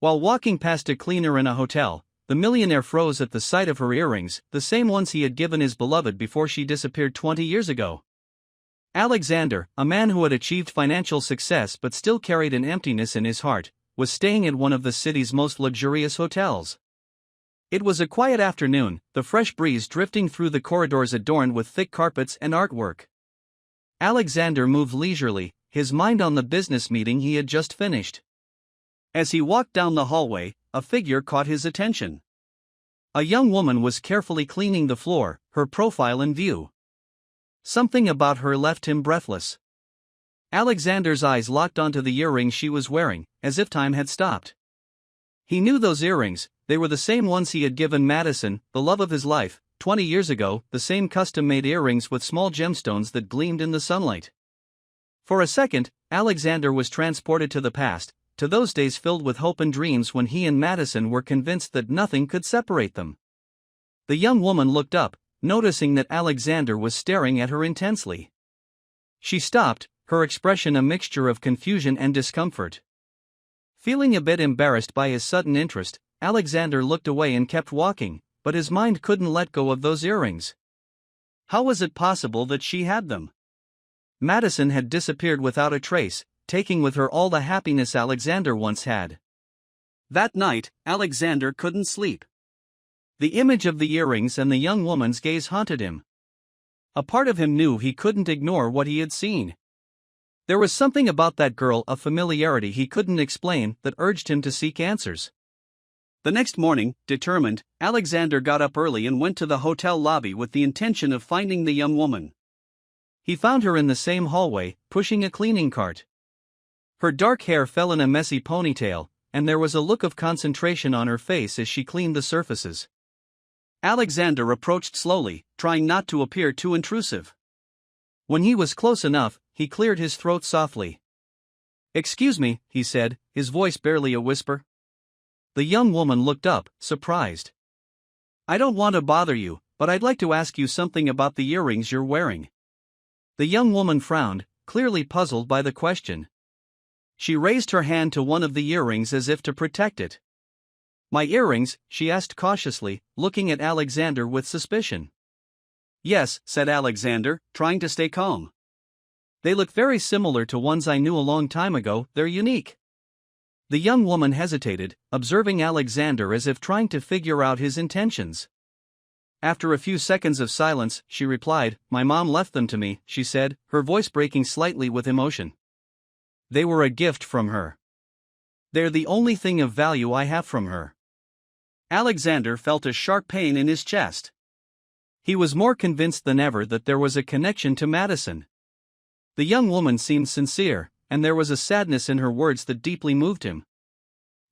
While walking past a cleaner in a hotel, the millionaire froze at the sight of her earrings, the same ones he had given his beloved before she disappeared 20 years ago. Alexander, a man who had achieved financial success but still carried an emptiness in his heart, was staying at one of the city's most luxurious hotels. It was a quiet afternoon, the fresh breeze drifting through the corridors adorned with thick carpets and artwork. Alexander moved leisurely, his mind on the business meeting he had just finished. As he walked down the hallway, a figure caught his attention. A young woman was carefully cleaning the floor, her profile in view. Something about her left him breathless. Alexander's eyes locked onto the earrings she was wearing, as if time had stopped. He knew those earrings, they were the same ones he had given Madison, the love of his life, 20 years ago, the same custom-made earrings with small gemstones that gleamed in the sunlight. For a second, Alexander was transported to the past, to those days filled with hope and dreams when he and Madison were convinced that nothing could separate them. The young woman looked up, noticing that Alexander was staring at her intensely. She stopped, her expression a mixture of confusion and discomfort. Feeling a bit embarrassed by his sudden interest, Alexander looked away and kept walking, but his mind couldn't let go of those earrings. How was it possible that she had them? Madison had disappeared without a trace, taking with her all the happiness Alexander once had. That night, Alexander couldn't sleep. The image of the earrings and the young woman's gaze haunted him. A part of him knew he couldn't ignore what he had seen. There was something about that girl, a familiarity he couldn't explain, that urged him to seek answers. The next morning, determined, Alexander got up early and went to the hotel lobby with the intention of finding the young woman. He found her in the same hallway, pushing a cleaning cart. Her dark hair fell in a messy ponytail, and there was a look of concentration on her face as she cleaned the surfaces. Alexander approached slowly, trying not to appear too intrusive. When he was close enough, he cleared his throat softly. "Excuse me," he said, his voice barely a whisper. The young woman looked up, surprised. "I don't want to bother you, but I'd like to ask you something about the earrings you're wearing." The young woman frowned, clearly puzzled by the question. She raised her hand to one of the earrings as if to protect it. "My earrings?" she asked cautiously, looking at Alexander with suspicion. "Yes," said Alexander, trying to stay calm. "They look very similar to ones I knew a long time ago, they're unique." The young woman hesitated, observing Alexander as if trying to figure out his intentions. After a few seconds of silence, she replied, "My mom left them to me," she said, her voice breaking slightly with emotion. "They were a gift from her. They're the only thing of value I have from her." Alexander felt a sharp pain in his chest. He was more convinced than ever that there was a connection to Madison. The young woman seemed sincere, and there was a sadness in her words that deeply moved him.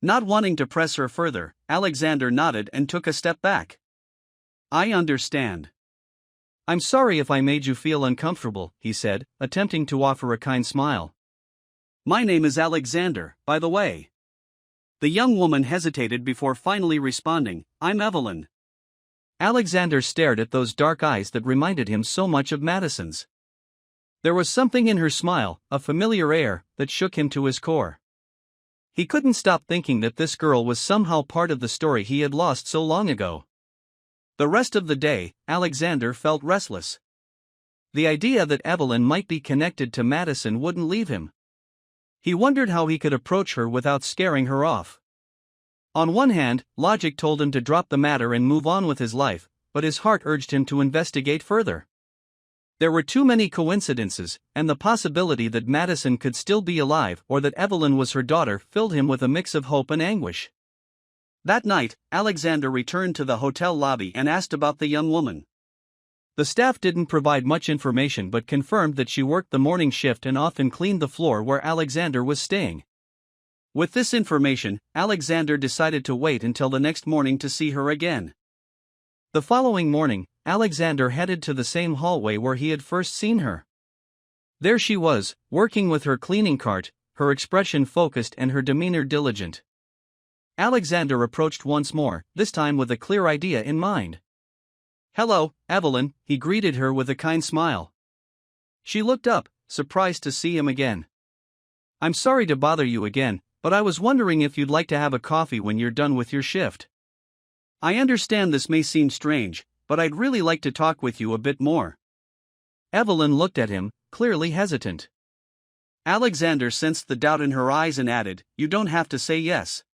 Not wanting to press her further, Alexander nodded and took a step back. "I understand. I'm sorry if I made you feel uncomfortable," he said, attempting to offer a kind smile. "My name is Alexander, by the way." The young woman hesitated before finally responding, "I'm Evelyn." Alexander stared at those dark eyes that reminded him so much of Madison's. There was something in her smile, a familiar air, that shook him to his core. He couldn't stop thinking that this girl was somehow part of the story he had lost so long ago. The rest of the day, Alexander felt restless. The idea that Evelyn might be connected to Madison wouldn't leave him. He wondered how he could approach her without scaring her off. On one hand, logic told him to drop the matter and move on with his life, but his heart urged him to investigate further. There were too many coincidences, and the possibility that Madison could still be alive or that Evelyn was her daughter filled him with a mix of hope and anguish. That night, Alexander returned to the hotel lobby and asked about the young woman. The staff didn't provide much information but confirmed that she worked the morning shift and often cleaned the floor where Alexander was staying. With this information, Alexander decided to wait until the next morning to see her again. The following morning, Alexander headed to the same hallway where he had first seen her. There she was, working with her cleaning cart, her expression focused and her demeanor diligent. Alexander approached once more, this time with a clear idea in mind. "Hello, Evelyn," he greeted her with a kind smile. She looked up, surprised to see him again. "I'm sorry to bother you again, but I was wondering if you'd like to have a coffee when you're done with your shift. I understand this may seem strange, but I'd really like to talk with you a bit more. Evelyn looked at him, clearly hesitant. Alexander sensed the doubt in her eyes and added, "You don't have to say yes.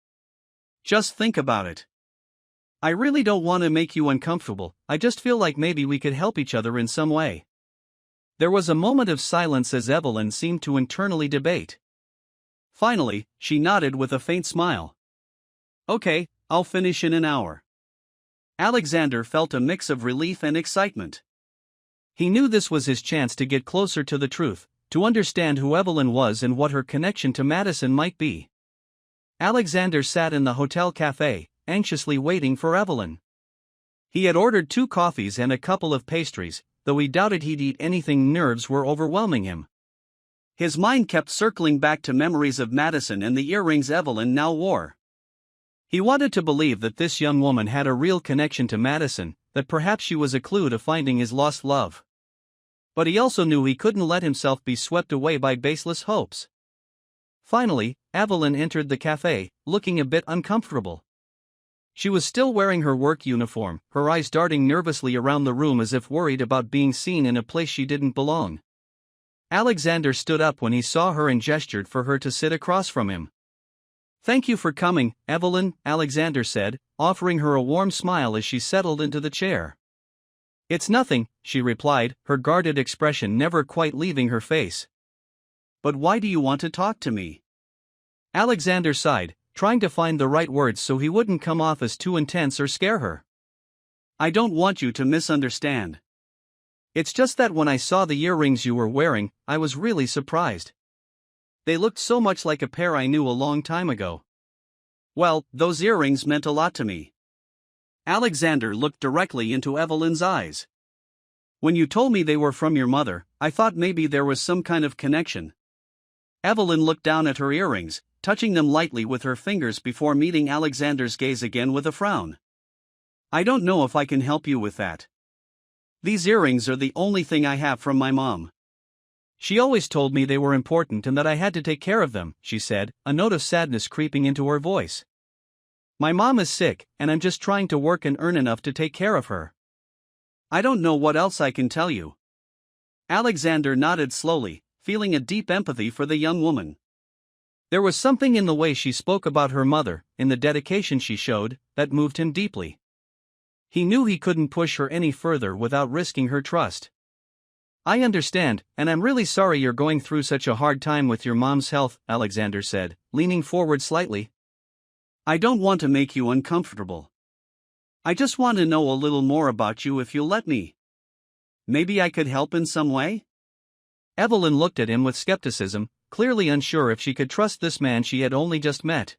Just think about it. I really don't want to make you uncomfortable, I just feel like maybe we could help each other in some way." There was a moment of silence as Evelyn seemed to internally debate. Finally, she nodded with a faint smile. "Okay, I'll finish in an hour." Alexander felt a mix of relief and excitement. He knew this was his chance to get closer to the truth, to understand who Evelyn was and what her connection to Madison might be. Alexander sat in the hotel cafe, anxiously waiting for Evelyn. He had ordered 2 coffees and a couple of pastries, though he doubted he'd eat anything. Nerves were overwhelming him. His mind kept circling back to memories of Madison and the earrings Evelyn now wore. He wanted to believe that this young woman had a real connection to Madison, that perhaps she was a clue to finding his lost love. But he also knew he couldn't let himself be swept away by baseless hopes. Finally, Evelyn entered the cafe, looking a bit uncomfortable. She was still wearing her work uniform, her eyes darting nervously around the room as if worried about being seen in a place she didn't belong. Alexander stood up when he saw her and gestured for her to sit across from him. "Thank you for coming, Evelyn," Alexander said, offering her a warm smile as she settled into the chair. "It's nothing," she replied, her guarded expression never quite leaving her face. "But why do you want to talk to me?" Alexander sighed, trying to find the right words so he wouldn't come off as too intense or scare her. "I don't want you to misunderstand. It's just that when I saw the earrings you were wearing, I was really surprised. They looked so much like a pair I knew a long time ago. Well, those earrings meant a lot to me." Alexander looked directly into Evelyn's eyes. "When you told me they were from your mother, I thought maybe there was some kind of connection." Evelyn looked down at her earrings, touching them lightly with her fingers before meeting Alexander's gaze again with a frown. "I don't know if I can help you with that. These earrings are the only thing I have from my mom. She always told me they were important and that I had to take care of them," she said, a note of sadness creeping into her voice. "My mom is sick, and I'm just trying to work and earn enough to take care of her. I don't know what else I can tell you." Alexander nodded slowly, feeling a deep empathy for the young woman. There was something in the way she spoke about her mother, in the dedication she showed, that moved him deeply. He knew he couldn't push her any further without risking her trust. "I understand, and I'm really sorry you're going through such a hard time with your mom's health," Alexander said, leaning forward slightly. "I don't want to make you uncomfortable. I just want to know a little more about you if you'll let me. Maybe I could help in some way?" Evelyn looked at him with skepticism, clearly unsure if she could trust this man she had only just met.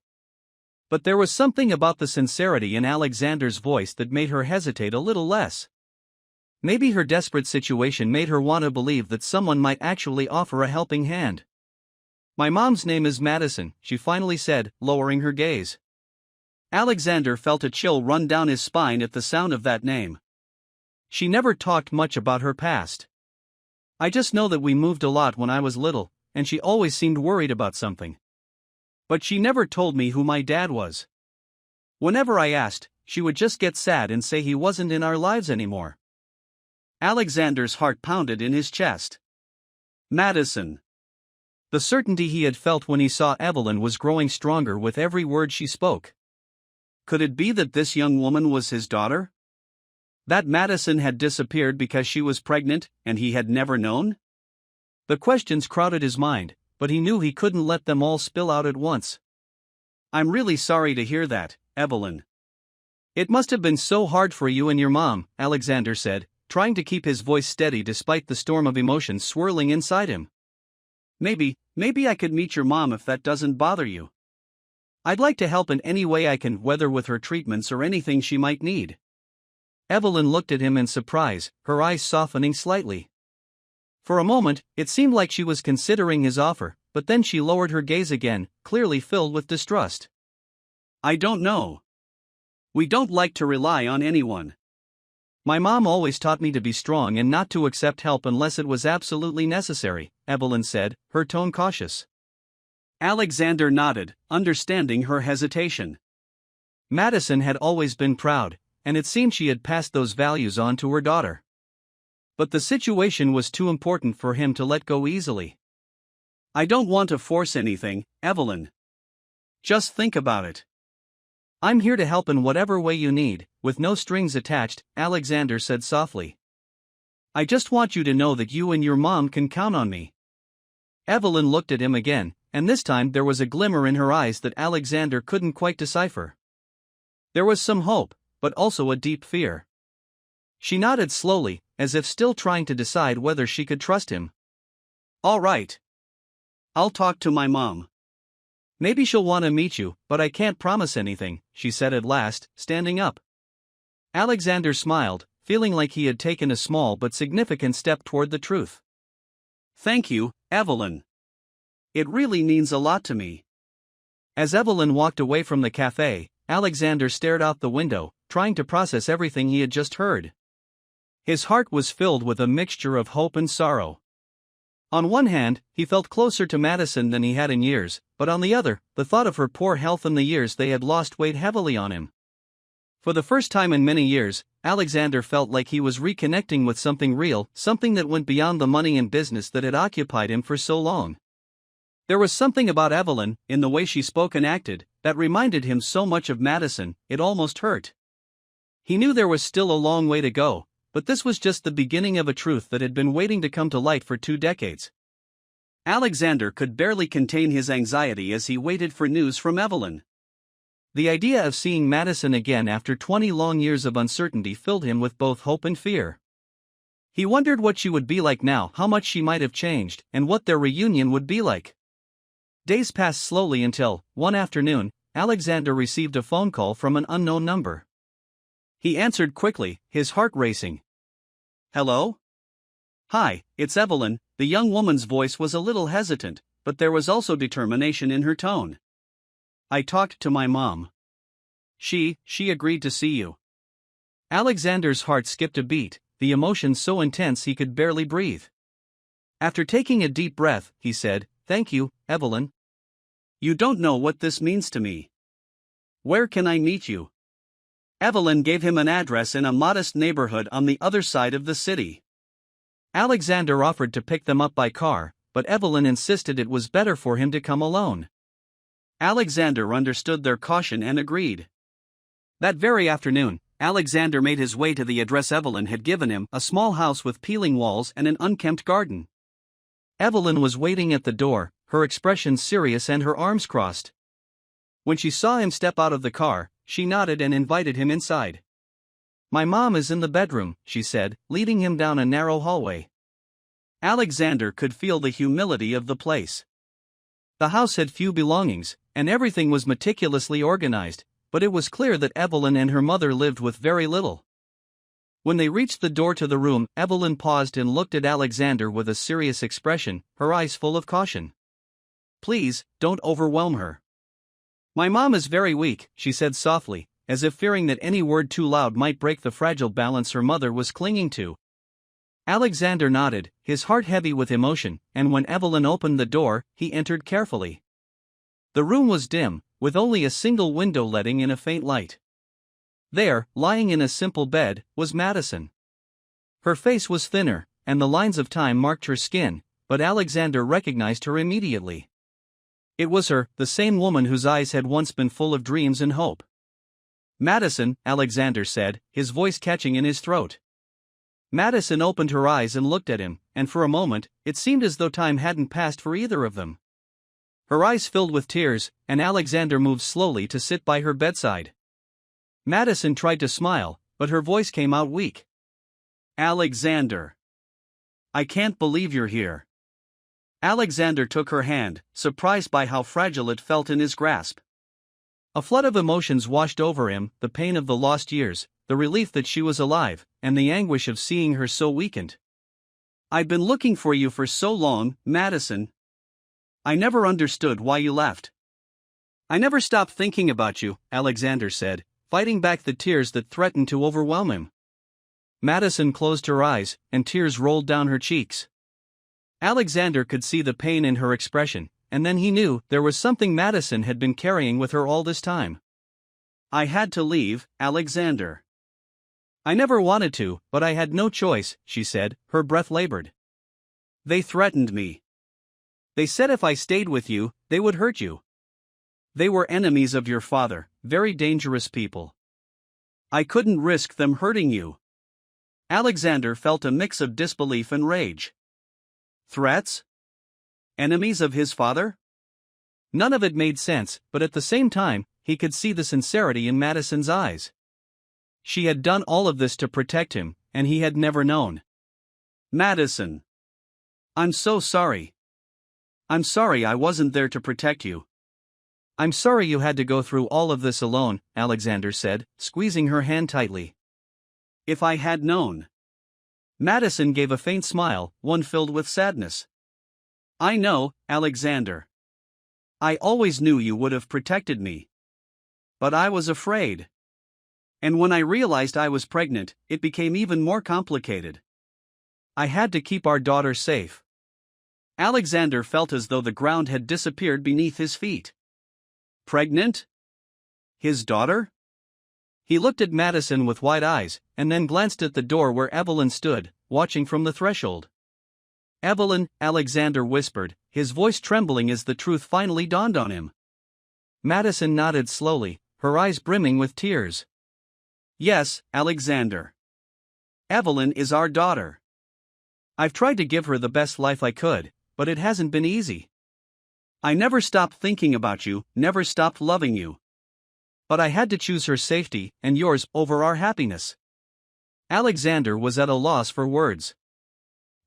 But there was something about the sincerity in Alexander's voice that made her hesitate a little less. Maybe her desperate situation made her want to believe that someone might actually offer a helping hand. "My mom's name is Madison," she finally said, lowering her gaze. Alexander felt a chill run down his spine at the sound of that name. She never talked much about her past. "I just know that we moved a lot when I was little, and she always seemed worried about something. But she never told me who my dad was. Whenever I asked, she would just get sad and say he wasn't in our lives anymore." Alexander's heart pounded in his chest. Madison. The certainty he had felt when he saw Evelyn was growing stronger with every word she spoke. Could it be that this young woman was his daughter? That Madison had disappeared because she was pregnant, and he had never known? The questions crowded his mind, but he knew he couldn't let them all spill out at once. "I'm really sorry to hear that, Evelyn. It must have been so hard for you and your mom," Alexander said, trying to keep his voice steady despite the storm of emotions swirling inside him. Maybe I could meet your mom if that doesn't bother you. I'd like to help in any way I can, whether with her treatments or anything she might need." Evelyn looked at him in surprise, her eyes softening slightly. For a moment, it seemed like she was considering his offer, but then she lowered her gaze again, clearly filled with distrust. "I don't know. We don't like to rely on anyone. My mom always taught me to be strong and not to accept help unless it was absolutely necessary," Evelyn said, her tone cautious. Alexander nodded, understanding her hesitation. Madison had always been proud, and it seemed she had passed those values on to her daughter. But the situation was too important for him to let go easily. I don't want to force anything, Evelyn. Just think about it. I'm here to help in whatever way you need, with no strings attached, Alexander said softly. I just want you to know that you and your mom can count on me. Evelyn looked at him again, and this time there was a glimmer in her eyes that Alexander couldn't quite decipher. There was some hope, but also a deep fear. She nodded slowly, as if still trying to decide whether she could trust him. All right. I'll talk to my mom. Maybe she'll want to meet you, but I can't promise anything, she said at last, standing up. Alexander smiled, feeling like he had taken a small but significant step toward the truth. Thank you, Evelyn. It really means a lot to me. As Evelyn walked away from the cafe, Alexander stared out the window, trying to process everything he had just heard. His heart was filled with a mixture of hope and sorrow. On one hand, he felt closer to Madison than he had in years, but on the other, the thought of her poor health and the years they had lost weighed heavily on him. For the first time in many years, Alexander felt like he was reconnecting with something real, something that went beyond the money and business that had occupied him for so long. There was something about Evelyn, in the way she spoke and acted, that reminded him so much of Madison, it almost hurt. He knew there was still a long way to go, but this was just the beginning of a truth that had been waiting to come to light for 2 decades. Alexander could barely contain his anxiety as he waited for news from Evelyn. The idea of seeing Madison again after 20 long years of uncertainty filled him with both hope and fear. He wondered what she would be like now, how much she might have changed, and what their reunion would be like. Days passed slowly until, one afternoon, Alexander received a phone call from an unknown number. He answered quickly, his heart racing. Hello? Hi, it's Evelyn. The young woman's voice was a little hesitant, but there was also determination in her tone. I talked to my mom. She agreed to see you. Alexander's heart skipped a beat, the emotion so intense he could barely breathe. After taking a deep breath, he said, Thank you, Evelyn. You don't know what this means to me. Where can I meet you? Evelyn gave him an address in a modest neighborhood on the other side of the city. Alexander offered to pick them up by car, but Evelyn insisted it was better for him to come alone. Alexander understood their caution and agreed. That very afternoon, Alexander made his way to the address Evelyn had given him, a small house with peeling walls and an unkempt garden. Evelyn was waiting at the door, her expression serious and her arms crossed. When she saw him step out of the car, she nodded and invited him inside. My mom is in the bedroom, she said, leading him down a narrow hallway. Alexander could feel the humility of the place. The house had few belongings, and everything was meticulously organized, but it was clear that Evelyn and her mother lived with very little. When they reached the door to the room, Evelyn paused and looked at Alexander with a serious expression, her eyes full of caution. Please, don't overwhelm her. My mom is very weak, she said softly, as if fearing that any word too loud might break the fragile balance her mother was clinging to. Alexander nodded, his heart heavy with emotion, and when Evelyn opened the door, he entered carefully. The room was dim, with only a single window letting in a faint light. There, lying in a simple bed, was Madison. Her face was thinner, and the lines of time marked her skin, but Alexander recognized her immediately. It was her, the same woman whose eyes had once been full of dreams and hope. Madison, Alexander said, his voice catching in his throat. Madison opened her eyes and looked at him, and for a moment, it seemed as though time hadn't passed for either of them. Her eyes filled with tears, and Alexander moved slowly to sit by her bedside. Madison tried to smile, but her voice came out weak. Alexander. I can't believe you're here. Alexander took her hand, surprised by how fragile it felt in his grasp. A flood of emotions washed over him, the pain of the lost years, the relief that she was alive, and the anguish of seeing her so weakened. I've been looking for you for so long, Madison. I never understood why you left. I never stopped thinking about you, Alexander said, fighting back the tears that threatened to overwhelm him. Madison closed her eyes, and tears rolled down her cheeks. Alexander could see the pain in her expression, and then he knew there was something Madison had been carrying with her all this time. I had to leave, Alexander. I never wanted to, but I had no choice, she said, her breath labored. They threatened me. They said if I stayed with you, they would hurt you. They were enemies of your father, very dangerous people. I couldn't risk them hurting you. Alexander felt a mix of disbelief and rage. Threats? Enemies of his father? None of it made sense, but at the same time, he could see the sincerity in Madison's eyes. She had done all of this to protect him, and he had never known. Madison. I'm so sorry. I'm sorry I wasn't there to protect you. I'm sorry you had to go through all of this alone, Alexander said, squeezing her hand tightly. If I had known. Madison gave a faint smile, one filled with sadness. I know, Alexander. I always knew you would have protected me. But I was afraid. And when I realized I was pregnant, it became even more complicated. I had to keep our daughter safe. Alexander felt as though the ground had disappeared beneath his feet. Pregnant? His daughter? He looked at Madison with wide eyes, and then glanced at the door where Evelyn stood, watching from the threshold. Evelyn, Alexander whispered, his voice trembling as the truth finally dawned on him. Madison nodded slowly, her eyes brimming with tears. Yes, Alexander. Evelyn is our daughter. I've tried to give her the best life I could, but it hasn't been easy. I never stopped thinking about you, never stopped loving you. But I had to choose her safety, and yours, over our happiness. Alexander was at a loss for words.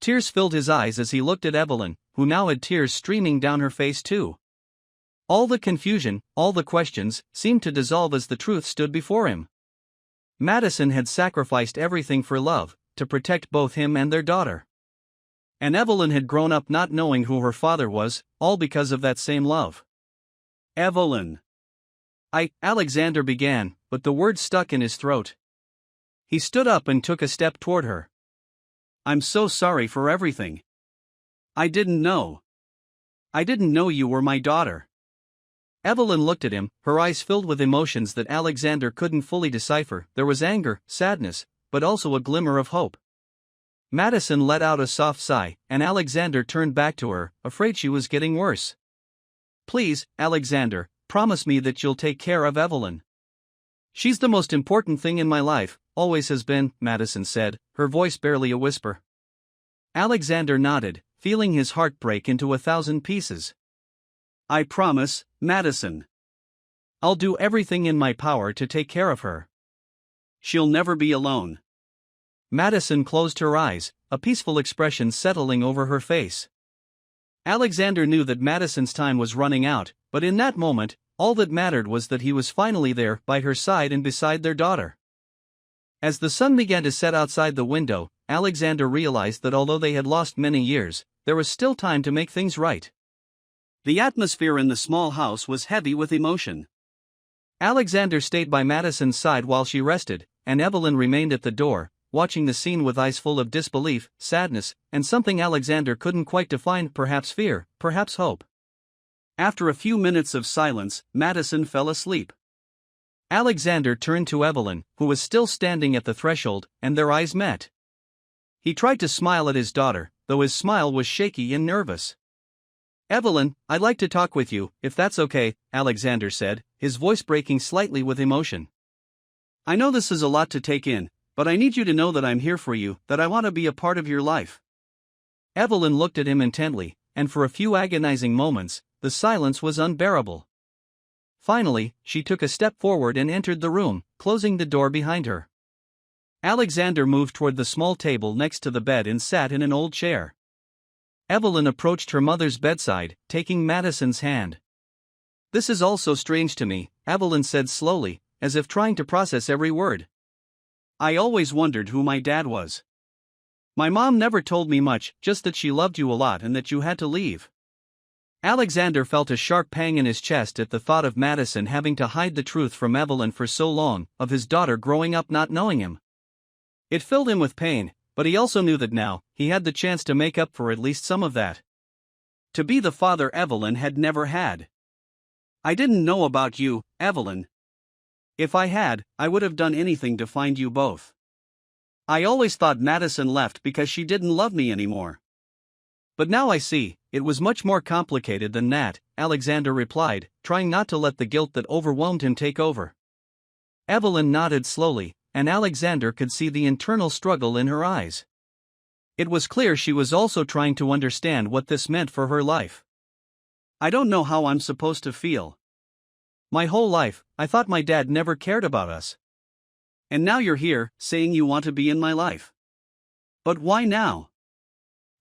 Tears filled his eyes as he looked at Evelyn, who now had tears streaming down her face too. All the confusion, all the questions, seemed to dissolve as the truth stood before him. Madison had sacrificed everything for love, to protect both him and their daughter. And Evelyn had grown up not knowing who her father was, all because of that same love. Evelyn. Alexander began, but the words stuck in his throat. He stood up and took a step toward her. I'm so sorry for everything. I didn't know. I didn't know you were my daughter. Evelyn looked at him, her eyes filled with emotions that Alexander couldn't fully decipher. There was anger, sadness, but also a glimmer of hope. Madison let out a soft sigh, and Alexander turned back to her, afraid she was getting worse. Please, Alexander, promise me that you'll take care of Evelyn. She's the most important thing in my life, always has been, Madison said, her voice barely a whisper. Alexander nodded, feeling his heart break into 1,000 pieces. I promise, Madison. I'll do everything in my power to take care of her. She'll never be alone. Madison closed her eyes, a peaceful expression settling over her face. Alexander knew that Madison's time was running out, but in that moment, all that mattered was that he was finally there, by her side and beside their daughter. As the sun began to set outside the window, Alexander realized that although they had lost many years, there was still time to make things right. The atmosphere in the small house was heavy with emotion. Alexander stayed by Madison's side while she rested, and Evelyn remained at the door, watching the scene with eyes full of disbelief, sadness, and something Alexander couldn't quite define, perhaps fear, perhaps hope. After a few minutes of silence, Madison fell asleep. Alexander turned to Evelyn, who was still standing at the threshold, and their eyes met. He tried to smile at his daughter, though his smile was shaky and nervous. Evelyn, I'd like to talk with you, if that's okay, Alexander said, his voice breaking slightly with emotion. I know this is a lot to take in, but I need you to know that I'm here for you, that I want to be a part of your life. Evelyn looked at him intently, and for a few agonizing moments, the silence was unbearable. Finally, she took a step forward and entered the room, closing the door behind her. Alexander moved toward the small table next to the bed and sat in an old chair. Evelyn approached her mother's bedside, taking Madison's hand. This is all so strange to me, Evelyn said slowly, as if trying to process every word. I always wondered who my dad was. My mom never told me much, just that she loved you a lot and that you had to leave. Alexander felt a sharp pang in his chest at the thought of Madison having to hide the truth from Evelyn for so long, of his daughter growing up not knowing him. It filled him with pain, but he also knew that now, he had the chance to make up for at least some of that. To be the father Evelyn had never had. I didn't know about you, Evelyn. If I had, I would have done anything to find you both. I always thought Madison left because she didn't love me anymore. But now I see, it was much more complicated than that, Alexander replied, trying not to let the guilt that overwhelmed him take over. Evelyn nodded slowly, and Alexander could see the internal struggle in her eyes. It was clear she was also trying to understand what this meant for her life. I don't know how I'm supposed to feel. My whole life, I thought my dad never cared about us. And now you're here, saying you want to be in my life. But why now?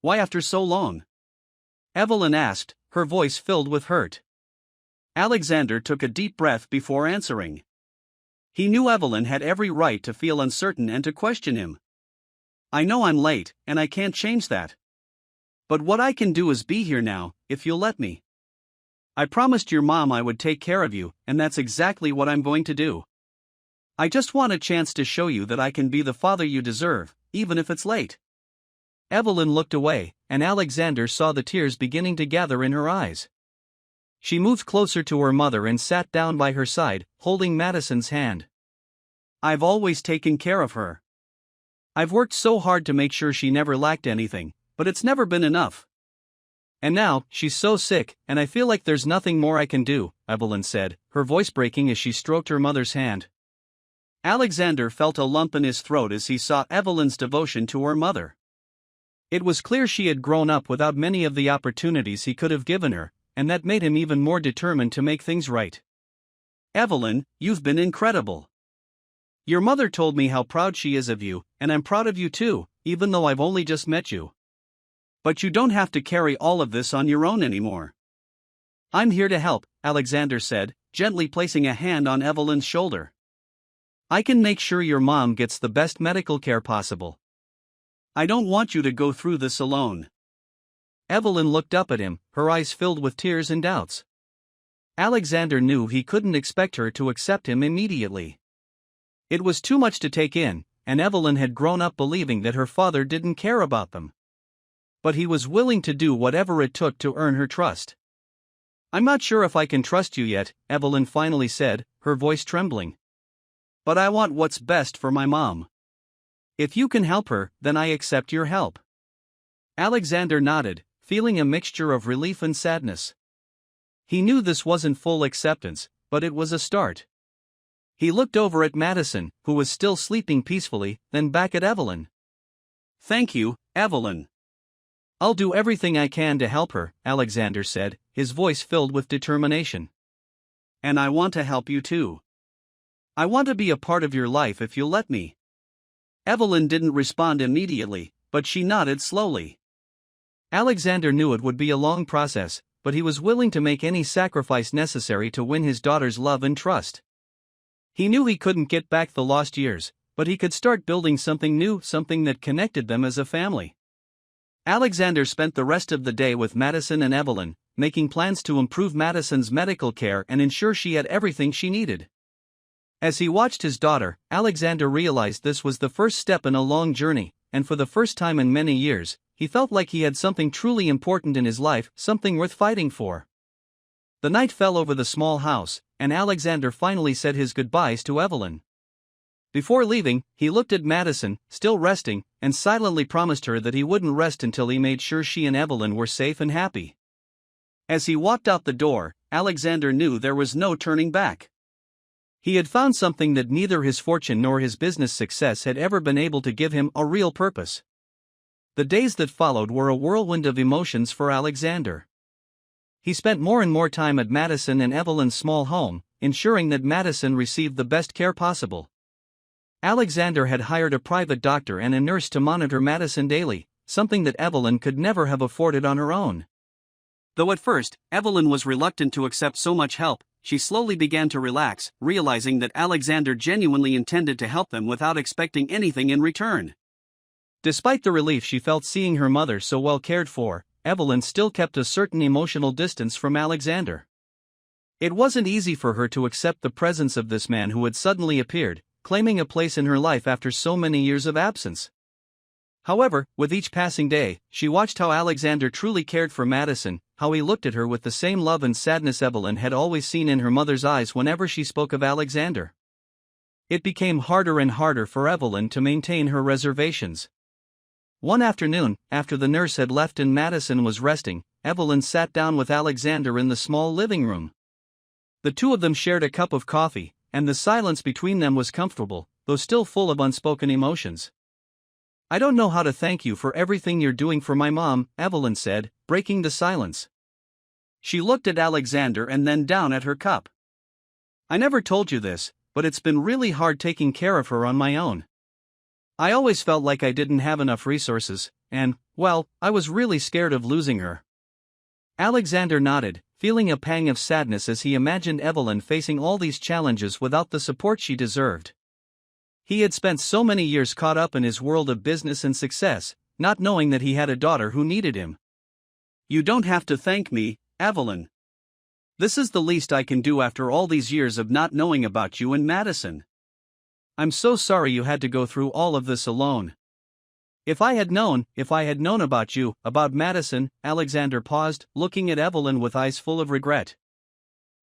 Why after so long? Evelyn asked, her voice filled with hurt. Alexander took a deep breath before answering. He knew Evelyn had every right to feel uncertain and to question him. I know I'm late, and I can't change that. But what I can do is be here now, if you'll let me. I promised your mom I would take care of you, and that's exactly what I'm going to do. I just want a chance to show you that I can be the father you deserve, even if it's late. Evelyn looked away, and Alexander saw the tears beginning to gather in her eyes. She moved closer to her mother and sat down by her side, holding Madison's hand. I've always taken care of her. I've worked so hard to make sure she never lacked anything, but it's never been enough. And now, she's so sick, and I feel like there's nothing more I can do, Evelyn said, her voice breaking as she stroked her mother's hand. Alexander felt a lump in his throat as he saw Evelyn's devotion to her mother. It was clear she had grown up without many of the opportunities he could have given her, and that made him even more determined to make things right. Evelyn, you've been incredible. Your mother told me how proud she is of you, and I'm proud of you too, even though I've only just met you. But you don't have to carry all of this on your own anymore. I'm here to help, Alexander said, gently placing a hand on Evelyn's shoulder. I can make sure your mom gets the best medical care possible. I don't want you to go through this alone. Evelyn looked up at him, her eyes filled with tears and doubts. Alexander knew he couldn't expect her to accept him immediately. It was too much to take in, and Evelyn had grown up believing that her father didn't care about them. But he was willing to do whatever it took to earn her trust. I'm not sure if I can trust you yet, Evelyn finally said, her voice trembling. But I want what's best for my mom. If you can help her, then I accept your help. Alexander nodded, feeling a mixture of relief and sadness. He knew this wasn't full acceptance, but it was a start. He looked over at Madison, who was still sleeping peacefully, then back at Evelyn. Thank you, Evelyn. I'll do everything I can to help her, Alexander said, his voice filled with determination. And I want to help you too. I want to be a part of your life if you'll let me. Evelyn didn't respond immediately, but she nodded slowly. Alexander knew it would be a long process, but he was willing to make any sacrifice necessary to win his daughter's love and trust. He knew he couldn't get back the lost years, but he could start building something new, something that connected them as a family. Alexander spent the rest of the day with Madison and Evelyn, making plans to improve Madison's medical care and ensure she had everything she needed. As he watched his daughter, Alexander realized this was the first step in a long journey, and for the first time in many years, he felt like he had something truly important in his life, something worth fighting for. The night fell over the small house, and Alexander finally said his goodbyes to Evelyn. Before leaving, he looked at Madison, still resting, and silently promised her that he wouldn't rest until he made sure she and Evelyn were safe and happy. As he walked out the door, Alexander knew there was no turning back. He had found something that neither his fortune nor his business success had ever been able to give him: a real purpose. The days that followed were a whirlwind of emotions for Alexander. He spent more and more time at Madison and Evelyn's small home, ensuring that Madison received the best care possible. Alexander had hired a private doctor and a nurse to monitor Madison daily, something that Evelyn could never have afforded on her own. Though at first, Evelyn was reluctant to accept so much help, she slowly began to relax, realizing that Alexander genuinely intended to help them without expecting anything in return. Despite the relief she felt seeing her mother so well cared for, Evelyn still kept a certain emotional distance from Alexander. It wasn't easy for her to accept the presence of this man who had suddenly appeared, claiming a place in her life after so many years of absence. However, with each passing day, she watched how Alexander truly cared for Madison, how he looked at her with the same love and sadness Evelyn had always seen in her mother's eyes whenever she spoke of Alexander. It became harder and harder for Evelyn to maintain her reservations. One afternoon, after the nurse had left and Madison was resting, Evelyn sat down with Alexander in the small living room. The two of them shared a cup of coffee, and the silence between them was comfortable, though still full of unspoken emotions. "I don't know how to thank you for everything you're doing for my mom," Evelyn said, breaking the silence. She looked at Alexander and then down at her cup. "I never told you this, but it's been really hard taking care of her on my own. I always felt like I didn't have enough resources, and, well, I was really scared of losing her." Alexander nodded, feeling a pang of sadness as he imagined Evelyn facing all these challenges without the support she deserved. He had spent so many years caught up in his world of business and success, not knowing that he had a daughter who needed him. "You don't have to thank me, Evelyn. This is the least I can do after all these years of not knowing about you and Madison. I'm so sorry you had to go through all of this alone. If I had known about you, about Madison," Alexander paused, looking at Evelyn with eyes full of regret.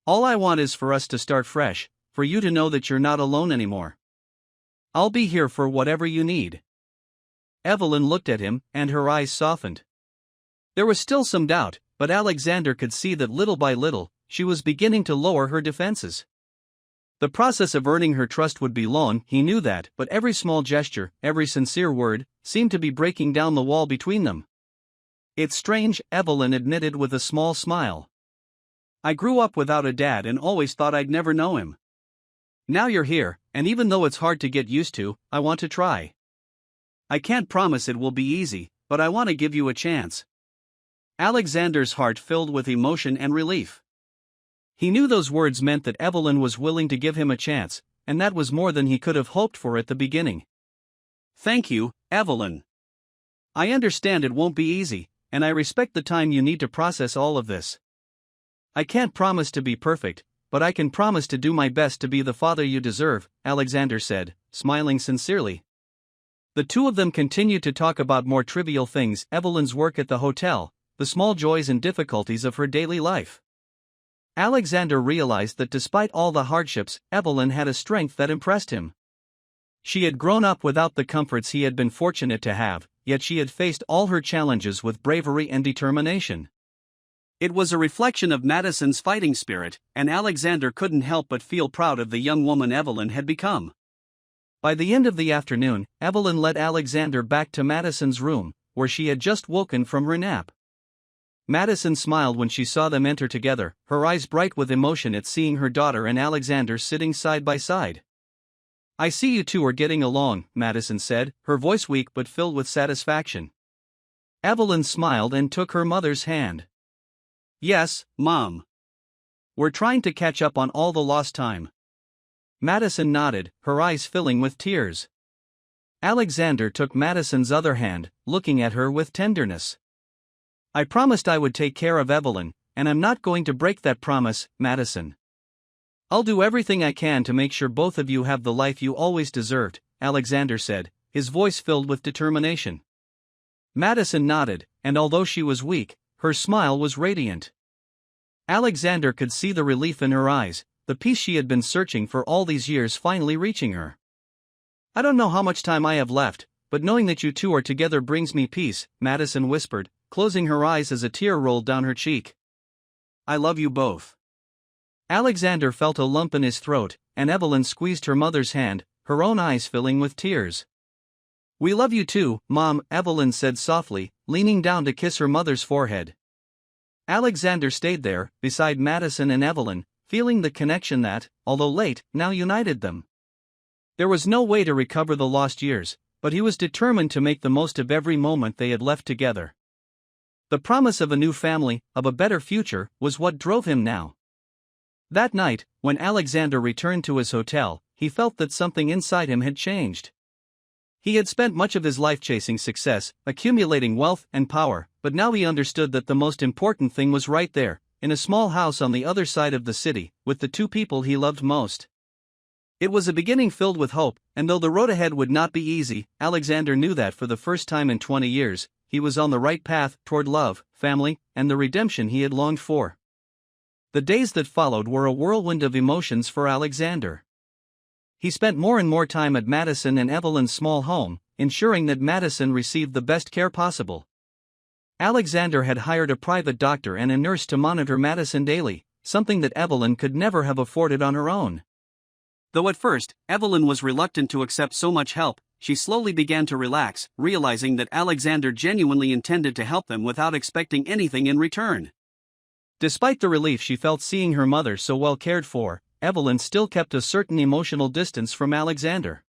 "All I want is for us to start fresh, for you to know that you're not alone anymore. I'll be here for whatever you need." Evelyn looked at him, and her eyes softened. There was still some doubt, but Alexander could see that little by little, she was beginning to lower her defenses. The process of earning her trust would be long, he knew that, but every small gesture, every sincere word, seemed to be breaking down the wall between them. "It's strange," Evelyn admitted with a small smile. "I grew up without a dad and always thought I'd never know him. Now you're here, and even though it's hard to get used to, I want to try. I can't promise it will be easy, but I want to give you a chance." Alexander's heart filled with emotion and relief. He knew those words meant that Evelyn was willing to give him a chance, and that was more than he could have hoped for at the beginning. "Thank you, Evelyn. I understand it won't be easy, and I respect the time you need to process all of this. I can't promise to be perfect, but I can promise to do my best to be the father you deserve," Alexander said, smiling sincerely. The two of them continued to talk about more trivial things: Evelyn's work at the hotel, the small joys and difficulties of her daily life. Alexander realized that despite all the hardships, Evelyn had a strength that impressed him. She had grown up without the comforts he had been fortunate to have, yet she had faced all her challenges with bravery and determination. It was a reflection of Madison's fighting spirit, and Alexander couldn't help but feel proud of the young woman Evelyn had become. By the end of the afternoon, Evelyn led Alexander back to Madison's room, where she had just woken from her nap. Madison smiled when she saw them enter together, her eyes bright with emotion at seeing her daughter and Alexander sitting side by side. "I see you two are getting along," Madison said, her voice weak but filled with satisfaction. Evelyn smiled and took her mother's hand. "Yes, Mom. We're trying to catch up on all the lost time." Madison nodded, her eyes filling with tears. Alexander took Madison's other hand, looking at her with tenderness. "I promised I would take care of Evelyn, and I'm not going to break that promise, Madison. I'll do everything I can to make sure both of you have the life you always deserved," Alexander said, his voice filled with determination. Madison nodded, and although she was weak, her smile was radiant. Alexander could see the relief in her eyes, the peace she had been searching for all these years finally reaching her. "I don't know how much time I have left, but knowing that you two are together brings me peace," Madison whispered, closing her eyes as a tear rolled down her cheek. "I love you both." Alexander felt a lump in his throat, and Evelyn squeezed her mother's hand, her own eyes filling with tears. "We love you too, Mom," Evelyn said softly, leaning down to kiss her mother's forehead. Alexander stayed there, beside Madison and Evelyn, feeling the connection that, although late, now united them. There was no way to recover the lost years, but he was determined to make the most of every moment they had left together. The promise of a new family, of a better future, was what drove him now. That night, when Alexander returned to his hotel, he felt that something inside him had changed. He had spent much of his life chasing success, accumulating wealth and power, but now he understood that the most important thing was right there, in a small house on the other side of the city, with the two people he loved most. It was a beginning filled with hope, and though the road ahead would not be easy, Alexander knew that for the first time in 20 years, he was on the right path toward love, family, and the redemption he had longed for. The days that followed were a whirlwind of emotions for Alexander. He spent more and more time at Madison and Evelyn's small home, ensuring that Madison received the best care possible. Alexander had hired a private doctor and a nurse to monitor Madison daily, something that Evelyn could never have afforded on her own. Though at first, Evelyn was reluctant to accept so much help, she slowly began to relax, realizing that Alexander genuinely intended to help them without expecting anything in return. Despite the relief she felt seeing her mother so well cared for, Evelyn still kept a certain emotional distance from Alexander.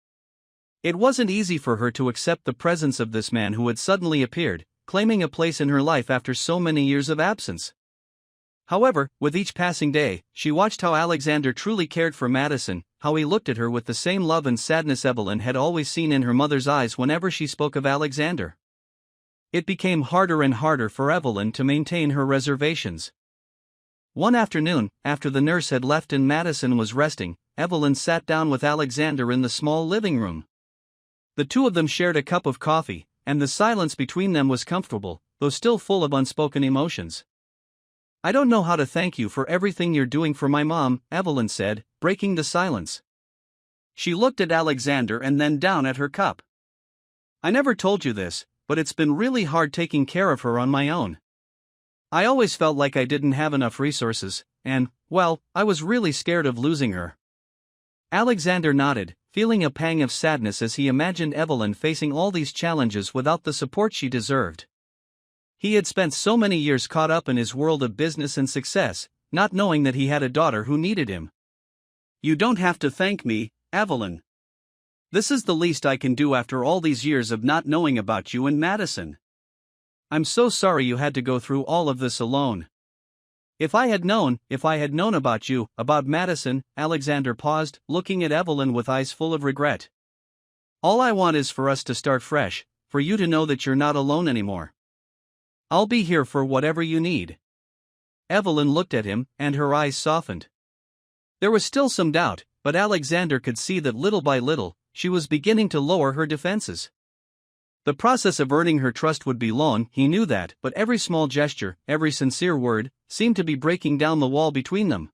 It wasn't easy for her to accept the presence of this man who had suddenly appeared, claiming a place in her life after so many years of absence. However, with each passing day, she watched how Alexander truly cared for Madison, how he looked at her with the same love and sadness Evelyn had always seen in her mother's eyes whenever she spoke of Alexander. It became harder and harder for Evelyn to maintain her reservations. One afternoon, after the nurse had left and Madison was resting, Evelyn sat down with Alexander in the small living room. The two of them shared a cup of coffee, and the silence between them was comfortable, though still full of unspoken emotions. "I don't know how to thank you for everything you're doing for my mom," Evelyn said, breaking the silence. She looked at Alexander and then down at her cup. "I never told you this, but it's been really hard taking care of her on my own. I always felt like I didn't have enough resources, and, well, I was really scared of losing her." Alexander nodded, feeling a pang of sadness as he imagined Evelyn facing all these challenges without the support she deserved. He had spent so many years caught up in his world of business and success, not knowing that he had a daughter who needed him. "You don't have to thank me, Evelyn. This is the least I can do after all these years of not knowing about you and Madison. I'm so sorry you had to go through all of this alone. If I had known about you, about Madison," Alexander paused, looking at Evelyn with eyes full of regret. "All I want is for us to start fresh, for you to know that you're not alone anymore. I'll be here for whatever you need." Evelyn looked at him, and her eyes softened. There was still some doubt, but Alexander could see that little by little, she was beginning to lower her defenses. The process of earning her trust would be long, he knew that, but every small gesture, every sincere word, seemed to be breaking down the wall between them.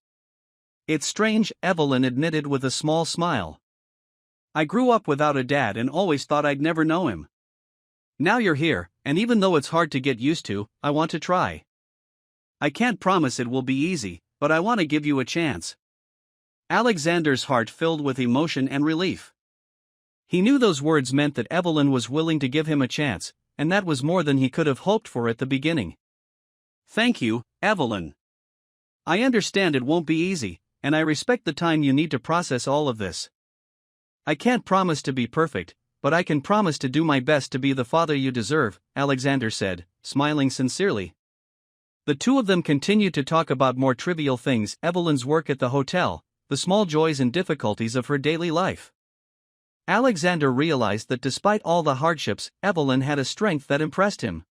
"It's strange," Evelyn admitted with a small smile. "I grew up without a dad and always thought I'd never know him. Now you're here, and even though it's hard to get used to, I want to try. I can't promise it will be easy, but I want to give you a chance." Alexander's heart filled with emotion and relief. He knew those words meant that Evelyn was willing to give him a chance, and that was more than he could have hoped for at the beginning. "Thank you, Evelyn. I understand it won't be easy, and I respect the time you need to process all of this. I can't promise to be perfect, but I can promise to do my best to be the father you deserve," Alexander said, smiling sincerely. The two of them continued to talk about more trivial things: Evelyn's work at the hotel, the small joys and difficulties of her daily life. Alexander realized that despite all the hardships, Evelyn had a strength that impressed him.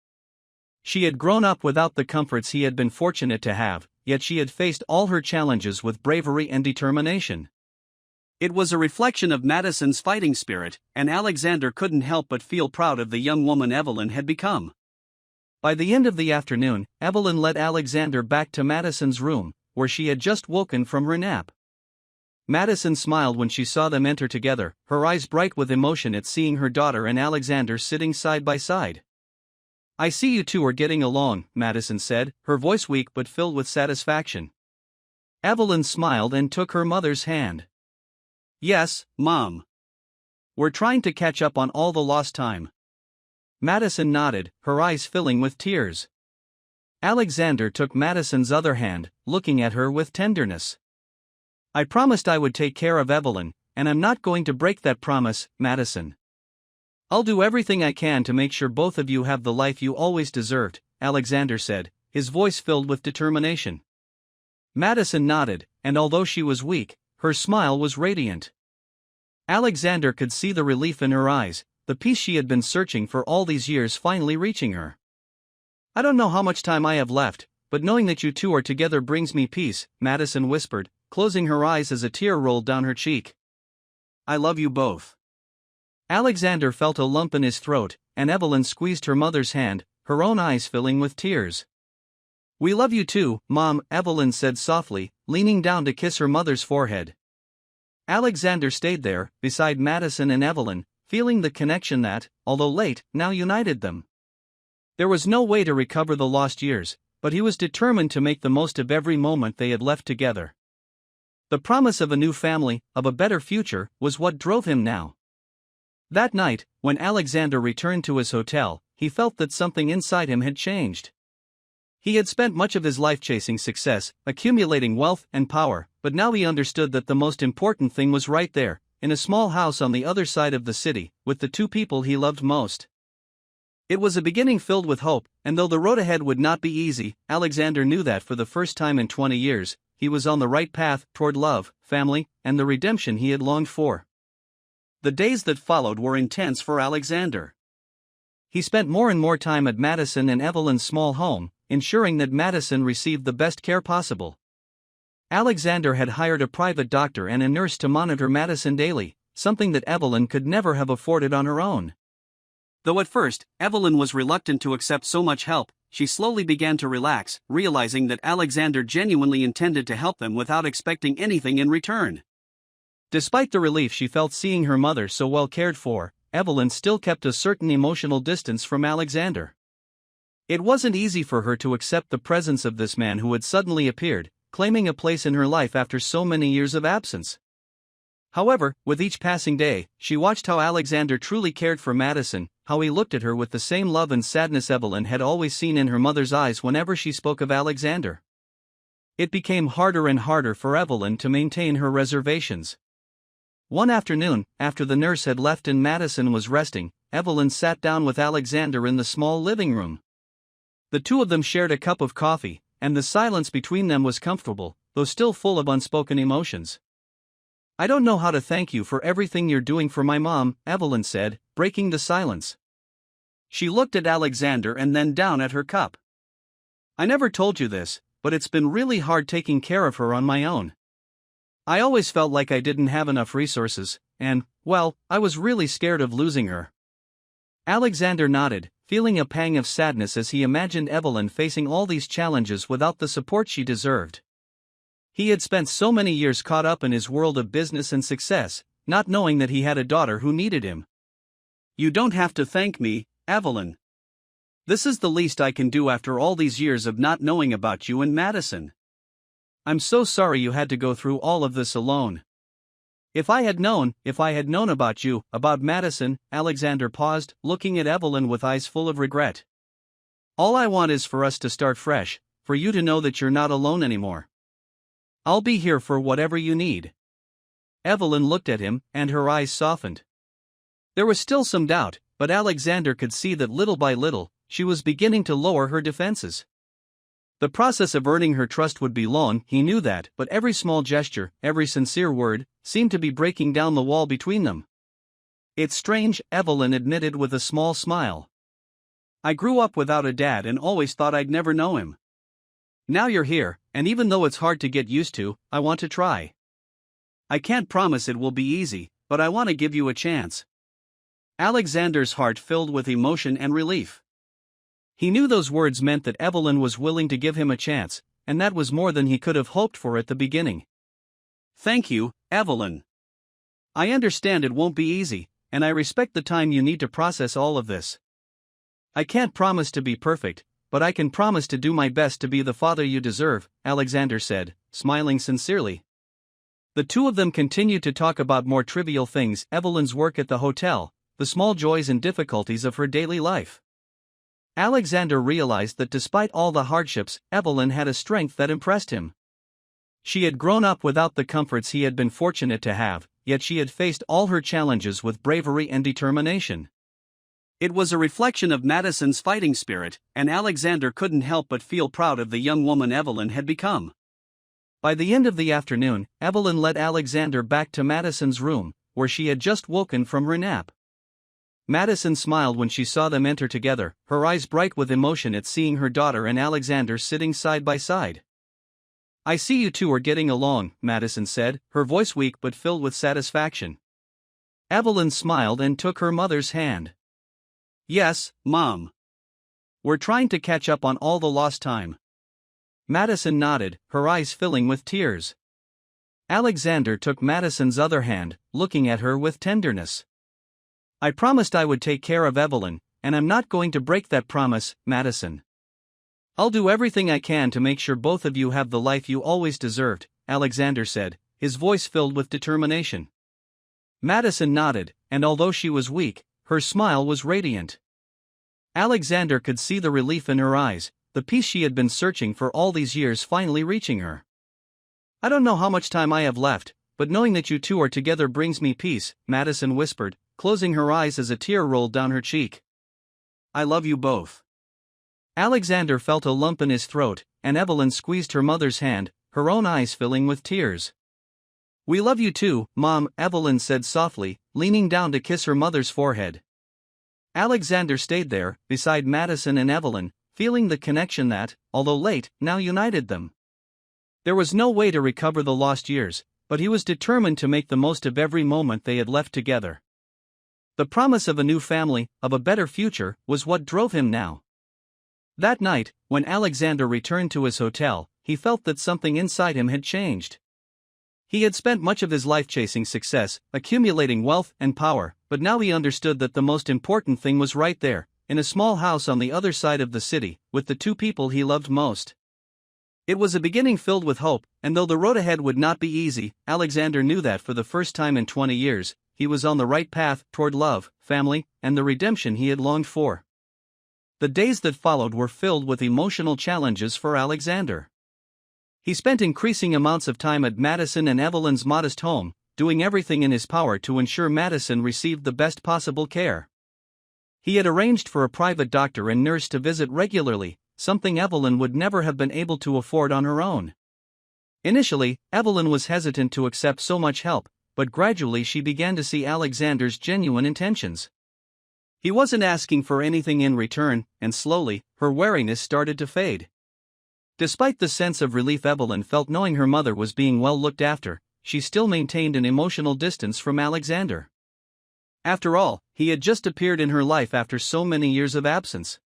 She had grown up without the comforts he had been fortunate to have, yet she had faced all her challenges with bravery and determination. It was a reflection of Madison's fighting spirit, and Alexander couldn't help but feel proud of the young woman Evelyn had become. By the end of the afternoon, Evelyn led Alexander back to Madison's room, where she had just woken from her nap. Madison smiled when she saw them enter together, her eyes bright with emotion at seeing her daughter and Alexander sitting side by side. "I see you two are getting along," Madison said, her voice weak but filled with satisfaction. Evelyn smiled and took her mother's hand. "Yes, Mom. We're trying to catch up on all the lost time." Madison nodded, her eyes filling with tears. Alexander took Madison's other hand, looking at her with tenderness. "I promised I would take care of Evelyn, and I'm not going to break that promise, Madison. I'll do everything I can to make sure both of you have the life you always deserved," Alexander said, his voice filled with determination. Madison nodded, and although she was weak, her smile was radiant. Alexander could see the relief in her eyes, the peace she had been searching for all these years finally reaching her. "I don't know how much time I have left, but knowing that you two are together brings me peace," Madison whispered, closing her eyes as a tear rolled down her cheek. "I love you both." Alexander felt a lump in his throat, and Evelyn squeezed her mother's hand, her own eyes filling with tears. "We love you too, Mom," Evelyn said softly, leaning down to kiss her mother's forehead. Alexander stayed there, beside Madison and Evelyn, feeling the connection that, although late, now united them. There was no way to recover the lost years, but he was determined to make the most of every moment they had left together. The promise of a new family, of a better future, was what drove him now. That night, when Alexander returned to his hotel, he felt that something inside him had changed. He had spent much of his life chasing success, accumulating wealth and power, but now he understood that the most important thing was right there, in a small house on the other side of the city, with the two people he loved most. It was a beginning filled with hope, and though the road ahead would not be easy, Alexander knew that for the first time in 20 years, he was on the right path toward love, family, and the redemption he had longed for. The days that followed were intense for Alexander. He spent more and more time at Madison and Evelyn's small home, ensuring that Madison received the best care possible. Alexander had hired a private doctor and a nurse to monitor Madison daily, something that Evelyn could never have afforded on her own. Though at first, Evelyn was reluctant to accept so much help, she slowly began to relax, realizing that Alexander genuinely intended to help them without expecting anything in return. Despite the relief she felt seeing her mother so well cared for, Evelyn still kept a certain emotional distance from Alexander. It wasn't easy for her to accept the presence of this man who had suddenly appeared, claiming a place in her life after so many years of absence. However, with each passing day, she watched how Alexander truly cared for Madison, how he looked at her with the same love and sadness Evelyn had always seen in her mother's eyes whenever she spoke of Alexander. It became harder and harder for Evelyn to maintain her reservations. One afternoon, after the nurse had left and Madison was resting, Evelyn sat down with Alexander in the small living room. The two of them shared a cup of coffee, and the silence between them was comfortable, though still full of unspoken emotions. "I don't know how to thank you for everything you're doing for my mom," Evelyn said, breaking the silence. She looked at Alexander and then down at her cup. "I never told you this, but it's been really hard taking care of her on my own. I always felt like I didn't have enough resources, and, well, I was really scared of losing her." Alexander nodded, feeling a pang of sadness as he imagined Evelyn facing all these challenges without the support she deserved. He had spent so many years caught up in his world of business and success, not knowing that he had a daughter who needed him. "You don't have to thank me, Evelyn. This is the least I can do after all these years of not knowing about you and Madison. I'm so sorry you had to go through all of this alone. If I had known about you, about Madison," Alexander paused, looking at Evelyn with eyes full of regret. "All I want is for us to start fresh, for you to know that you're not alone anymore. I'll be here for whatever you need." Evelyn looked at him, and her eyes softened. There was still some doubt, but Alexander could see that little by little, she was beginning to lower her defenses. The process of earning her trust would be long, he knew that, but every small gesture, every sincere word, seemed to be breaking down the wall between them. "It's strange," Evelyn admitted with a small smile. "I grew up without a dad and always thought I'd never know him. Now you're here, and even though it's hard to get used to, I want to try. I can't promise it will be easy, but I want to give you a chance." Alexander's heart filled with emotion and relief. He knew those words meant that Evelyn was willing to give him a chance, and that was more than he could have hoped for at the beginning. "Thank you, Evelyn. I understand it won't be easy, and I respect the time you need to process all of this. I can't promise to be perfect, but I can promise to do my best to be the father you deserve," Alexander said, smiling sincerely. The two of them continued to talk about more trivial things: Evelyn's work at the hotel, the small joys and difficulties of her daily life. Alexander realized that despite all the hardships, Evelyn had a strength that impressed him. She had grown up without the comforts he had been fortunate to have, yet she had faced all her challenges with bravery and determination. It was a reflection of Madison's fighting spirit, and Alexander couldn't help but feel proud of the young woman Evelyn had become. By the end of the afternoon, Evelyn led Alexander back to Madison's room, where she had just woken from her nap. Madison smiled when she saw them enter together, her eyes bright with emotion at seeing her daughter and Alexander sitting side by side. "I see you two are getting along," Madison said, her voice weak but filled with satisfaction. Evelyn smiled and took her mother's hand. "Yes, Mom. We're trying to catch up on all the lost time. Madison nodded, her eyes filling with tears. Alexander took Madison's other hand, looking at her with tenderness. I promised I would take care of Evelyn, and I'm not going to break that promise, Madison. I'll do everything I can to make sure both of you have the life you always deserved, Alexander said, his voice filled with determination. Madison nodded, and although she was weak, her smile was radiant. Alexander could see the relief in her eyes, the peace she had been searching for all these years finally reaching her. I don't know how much time I have left, but knowing that you two are together brings me peace, Madison whispered, closing her eyes as a tear rolled down her cheek. I love you both. Alexander felt a lump in his throat, and Evelyn squeezed her mother's hand, her own eyes filling with tears. We love you too, Mom, Evelyn said softly, leaning down to kiss her mother's forehead. Alexander stayed there, beside Madison and Evelyn, feeling the connection that, although late, now united them. There was no way to recover the lost years, but he was determined to make the most of every moment they had left together. The promise of a new family, of a better future, was what drove him now. That night, when Alexander returned to his hotel, he felt that something inside him had changed. He had spent much of his life chasing success, accumulating wealth and power, but now he understood that the most important thing was right there, in a small house on the other side of the city, with the two people he loved most. It was a beginning filled with hope, and though the road ahead would not be easy, Alexander knew that for the first time in 20 years, he was on the right path toward love, family, and the redemption he had longed for. The days that followed were filled with emotional challenges for Alexander. He spent increasing amounts of time at Madison and Evelyn's modest home, doing everything in his power to ensure Madison received the best possible care. He had arranged for a private doctor and nurse to visit regularly, something Evelyn would never have been able to afford on her own. Initially, Evelyn was hesitant to accept so much help, but gradually she began to see Alexander's genuine intentions. He wasn't asking for anything in return, and slowly, her wariness started to fade. Despite the sense of relief Evelyn felt knowing her mother was being well looked after, she still maintained an emotional distance from Alexander. After all, he had just appeared in her life after so many years of absence.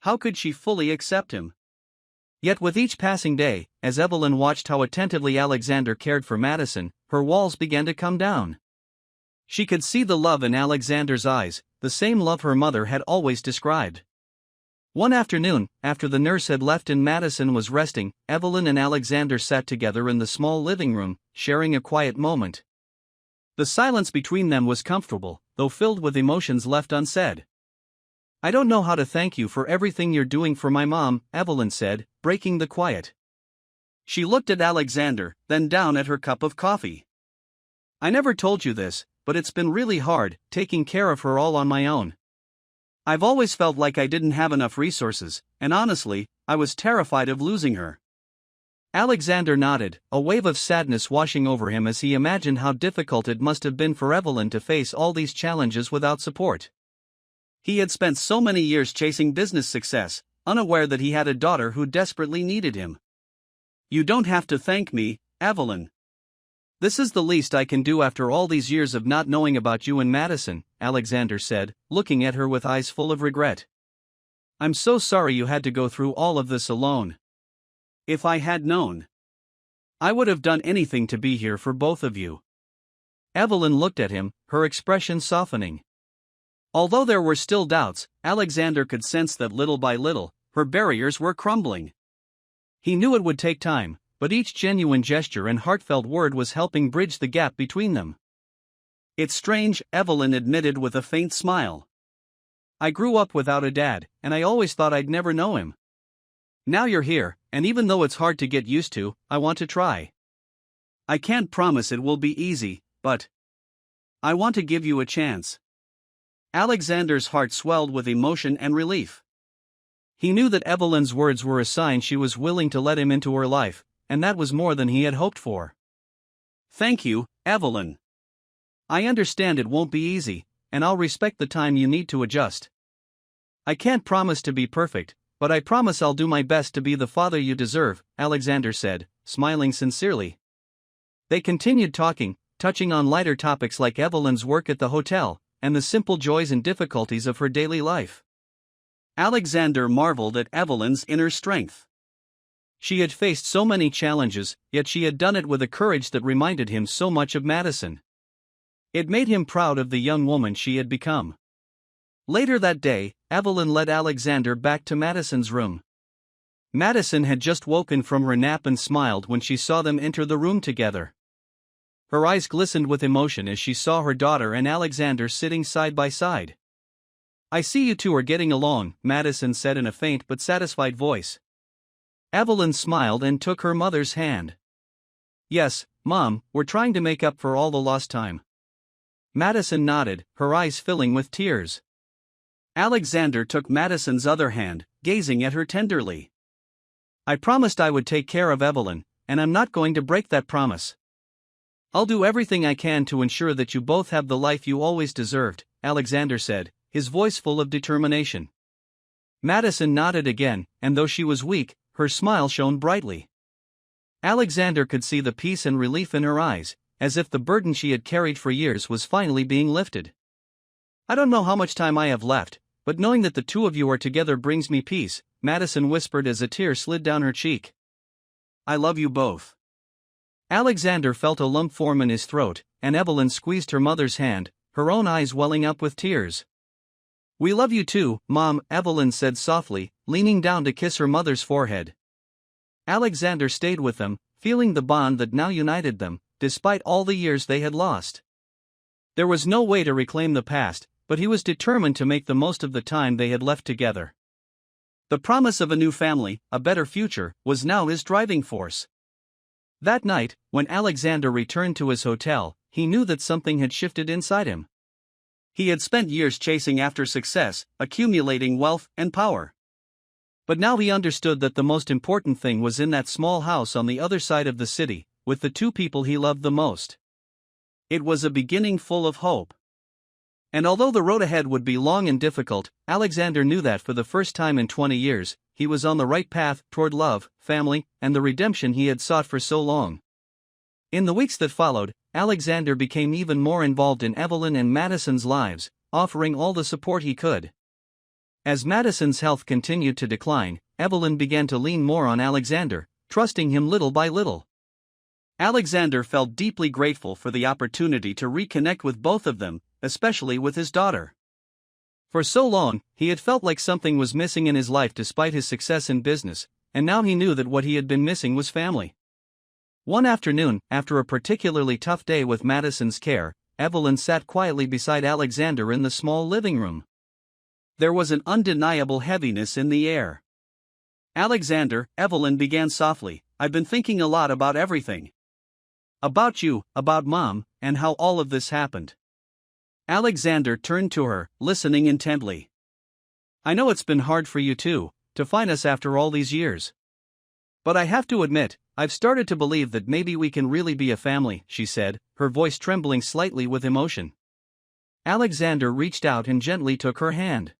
How could she fully accept him? Yet with each passing day, as Evelyn watched how attentively Alexander cared for Madison, her walls began to come down. She could see the love in Alexander's eyes, the same love her mother had always described. One afternoon, after the nurse had left and Madison was resting, Evelyn and Alexander sat together in the small living room, sharing a quiet moment. The silence between them was comfortable, though filled with emotions left unsaid. I don't know how to thank you for everything you're doing for my mom, Evelyn said, breaking the quiet. She looked at Alexander, then down at her cup of coffee. I never told you this, but it's been really hard, taking care of her all on my own. I've always felt like I didn't have enough resources, and honestly, I was terrified of losing her. Alexander nodded, a wave of sadness washing over him as he imagined how difficult it must have been for Evelyn to face all these challenges without support. He had spent so many years chasing business success, unaware that he had a daughter who desperately needed him. You don't have to thank me, Evelyn. This is the least I can do after all these years of not knowing about you and Madison, Alexander said, looking at her with eyes full of regret. I'm so sorry you had to go through all of this alone. If I had known, I would have done anything to be here for both of you. Evelyn looked at him, her expression softening. Although there were still doubts, Alexander could sense that little by little, her barriers were crumbling. He knew it would take time, but each genuine gesture and heartfelt word was helping bridge the gap between them. It's strange, Evelyn admitted with a faint smile. I grew up without a dad, and I always thought I'd never know him. Now you're here, and even though it's hard to get used to, I want to try. I can't promise it will be easy, but I want to give you a chance. Alexander's heart swelled with emotion and relief. He knew that Evelyn's words were a sign she was willing to let him into her life, and that was more than he had hoped for. Thank you, Evelyn. I understand it won't be easy, and I'll respect the time you need to adjust. I can't promise to be perfect, but I promise I'll do my best to be the father you deserve, Alexander said, smiling sincerely. They continued talking, touching on lighter topics like Evelyn's work at the hotel, and the simple joys and difficulties of her daily life. Alexander marveled at Evelyn's inner strength. She had faced so many challenges, yet she had done it with a courage that reminded him so much of Madison. It made him proud of the young woman she had become. Later that day, Evelyn led Alexander back to Madison's room. Madison had just woken from her nap and smiled when she saw them enter the room together. Her eyes glistened with emotion as she saw her daughter and Alexander sitting side by side. "I see you two are getting along," Madison said in a faint but satisfied voice. Evelyn smiled and took her mother's hand. "Yes, Mom, we're trying to make up for all the lost time." Madison nodded, her eyes filling with tears. Alexander took Madison's other hand, gazing at her tenderly. "I promised I would take care of Evelyn, and I'm not going to break that promise. I'll do everything I can to ensure that you both have the life you always deserved," Alexander said, his voice full of determination. Madison nodded again, and though she was weak, her smile shone brightly. Alexander could see the peace and relief in her eyes, as if the burden she had carried for years was finally being lifted. "I don't know how much time I have left, but knowing that the two of you are together brings me peace," Madison whispered as a tear slid down her cheek. "I love you both." Alexander felt a lump form in his throat, and Evelyn squeezed her mother's hand, her own eyes welling up with tears. "We love you too, Mom," Evelyn said softly, leaning down to kiss her mother's forehead. Alexander stayed with them, feeling the bond that now united them, despite all the years they had lost. There was no way to reclaim the past, but he was determined to make the most of the time they had left together. The promise of a new family, a better future, was now his driving force. That night, when Alexander returned to his hotel, he knew that something had shifted inside him. He had spent years chasing after success, accumulating wealth and power. But now he understood that the most important thing was in that small house on the other side of the city, with the two people he loved the most. It was a beginning full of hope. And although the road ahead would be long and difficult, Alexander knew that for the first time in 20 years, he was on the right path toward love, family, and the redemption he had sought for so long. In the weeks that followed, Alexander became even more involved in Evelyn and Madison's lives, offering all the support he could. As Madison's health continued to decline, Evelyn began to lean more on Alexander, trusting him little by little. Alexander felt deeply grateful for the opportunity to reconnect with both of them, especially with his daughter. For so long, he had felt like something was missing in his life despite his success in business, and now he knew that what he had been missing was family. One afternoon, after a particularly tough day with Madison's care, Evelyn sat quietly beside Alexander in the small living room. There was an undeniable heaviness in the air. "Alexander," Evelyn began softly, "I've been thinking a lot about everything. About you, about Mom, and how all of this happened." Alexander turned to her, listening intently. "I know it's been hard for you too, to find us after all these years. But I have to admit, I've started to believe that maybe we can really be a family," she said, her voice trembling slightly with emotion. Alexander reached out and gently took her hand.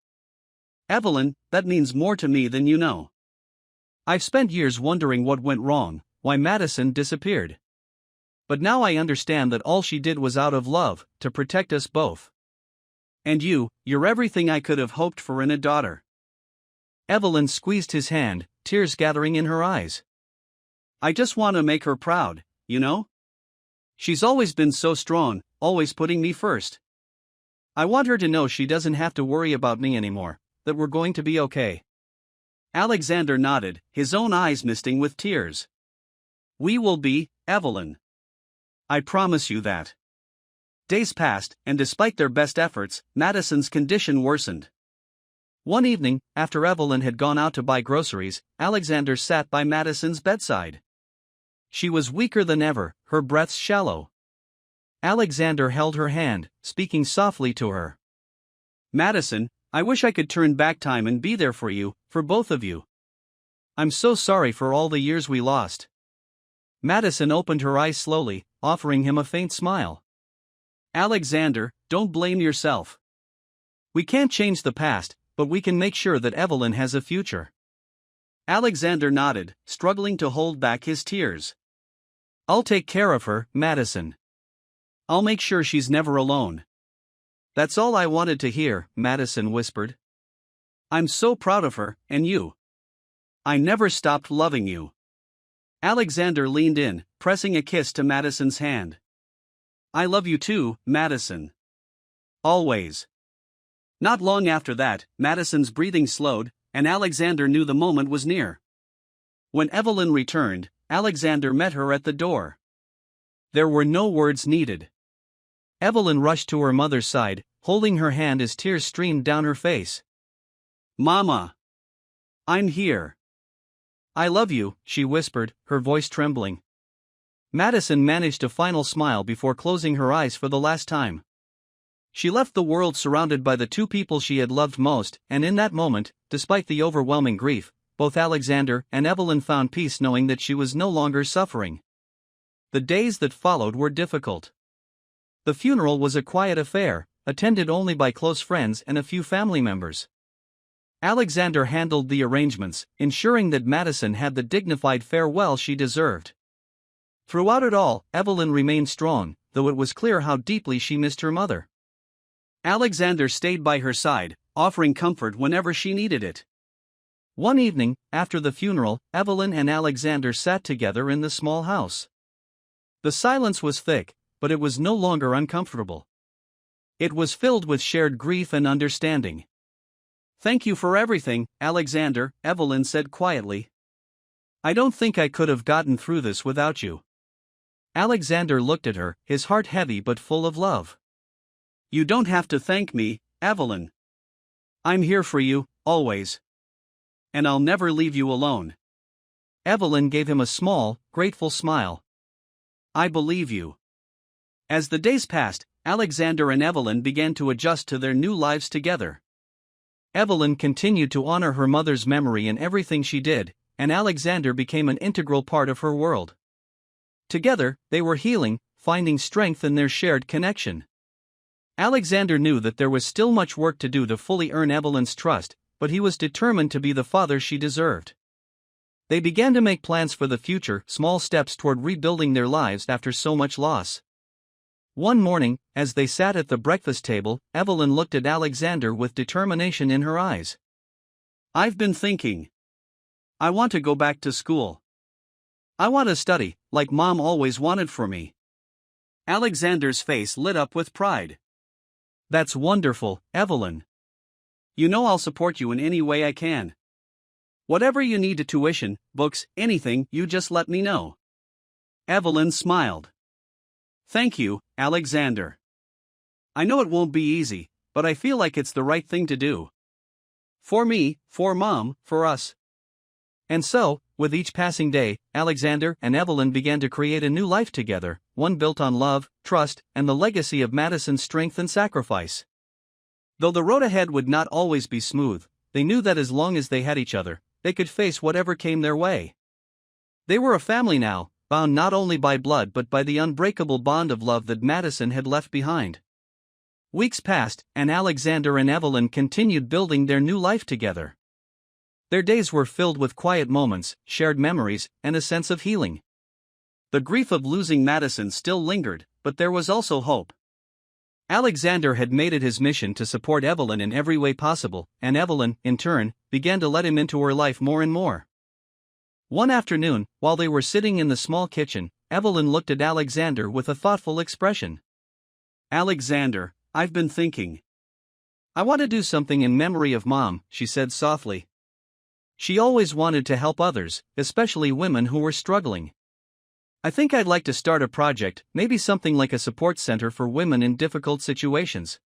"Evelyn, that means more to me than you know. I've spent years wondering what went wrong, why Madison disappeared. But now I understand that all she did was out of love, to protect us both. And you're everything I could have hoped for in a daughter." Evelyn squeezed his hand, tears gathering in her eyes. "I just want to make her proud, you know? She's always been so strong, always putting me first. I want her to know she doesn't have to worry about me anymore, that we're going to be okay." Alexander nodded, his own eyes misting with tears. "We will be, Evelyn. I promise you that." Days passed, and despite their best efforts, Madison's condition worsened. One evening, after Evelyn had gone out to buy groceries, Alexander sat by Madison's bedside. She was weaker than ever, her breaths shallow. Alexander held her hand, speaking softly to her. "Madison, I wish I could turn back time and be there for you, for both of you. I'm so sorry for all the years we lost." Madison opened her eyes slowly, offering him a faint smile. "Alexander, don't blame yourself. We can't change the past, but we can make sure that Evelyn has a future." Alexander nodded, struggling to hold back his tears. "I'll take care of her, Madison. I'll make sure she's never alone." "That's all I wanted to hear," Madison whispered. I'm so proud of her, and you. I never stopped loving you. Alexander leaned in, pressing a kiss to Madison's hand. I love you too, Madison. Always. Not long after that, Madison's breathing slowed, and Alexander knew the moment was near. When Evelyn returned, Alexander met her at the door. There were no words needed. Evelyn rushed to her mother's side, holding her hand as tears streamed down her face. Mama! I'm here. I love you, she whispered, her voice trembling. Madison managed a final smile before closing her eyes for the last time. She left the world surrounded by the two people she had loved most, and in that moment, despite the overwhelming grief, both Alexander and Evelyn found peace knowing that she was no longer suffering. The days that followed were difficult. The funeral was a quiet affair, attended only by close friends and a few family members. Alexander handled the arrangements, ensuring that Madison had the dignified farewell she deserved. Throughout it all, Evelyn remained strong, though it was clear how deeply she missed her mother. Alexander stayed by her side, offering comfort whenever she needed it. One evening, after the funeral, Evelyn and Alexander sat together in the small house. The silence was thick, but it was no longer uncomfortable. It was filled with shared grief and understanding. Thank you for everything, Alexander, Evelyn said quietly. I don't think I could have gotten through this without you. Alexander looked at her, his heart heavy but full of love. You don't have to thank me, Evelyn. I'm here for you, always. And I'll never leave you alone. Evelyn gave him a small, grateful smile. I believe you. As the days passed, Alexander and Evelyn began to adjust to their new lives together. Evelyn continued to honor her mother's memory in everything she did, and Alexander became an integral part of her world. Together, they were healing, finding strength in their shared connection. Alexander knew that there was still much work to do to fully earn Evelyn's trust, but he was determined to be the father she deserved. They began to make plans for the future, small steps toward rebuilding their lives after so much loss. One morning, as they sat at the breakfast table, Evelyn looked at Alexander with determination in her eyes. I've been thinking. I want to go back to school. I want to study, like Mom always wanted for me. Alexander's face lit up with pride. That's wonderful, Evelyn. You know I'll support you in any way I can. Whatever you need to tuition, books, anything, you just let me know. Evelyn smiled. Thank you, Alexander. I know it won't be easy, but I feel like it's the right thing to do. For me, for Mom, for us. And so, with each passing day, Alexander and Evelyn began to create a new life together, one built on love, trust, and the legacy of Madison's strength and sacrifice. Though the road ahead would not always be smooth, they knew that as long as they had each other, they could face whatever came their way. They were a family now, bound not only by blood but by the unbreakable bond of love that Madison had left behind. Weeks passed, and Alexander and Evelyn continued building their new life together. Their days were filled with quiet moments, shared memories, and a sense of healing. The grief of losing Madison still lingered, but there was also hope. Alexander had made it his mission to support Evelyn in every way possible, and Evelyn, in turn, began to let him into her life more and more. One afternoon, while they were sitting in the small kitchen, Evelyn looked at Alexander with a thoughtful expression. Alexander, I've been thinking. I want to do something in memory of Mom, she said softly. She always wanted to help others, especially women who were struggling. I think I'd like to start a project, maybe something like a support center for women in difficult situations.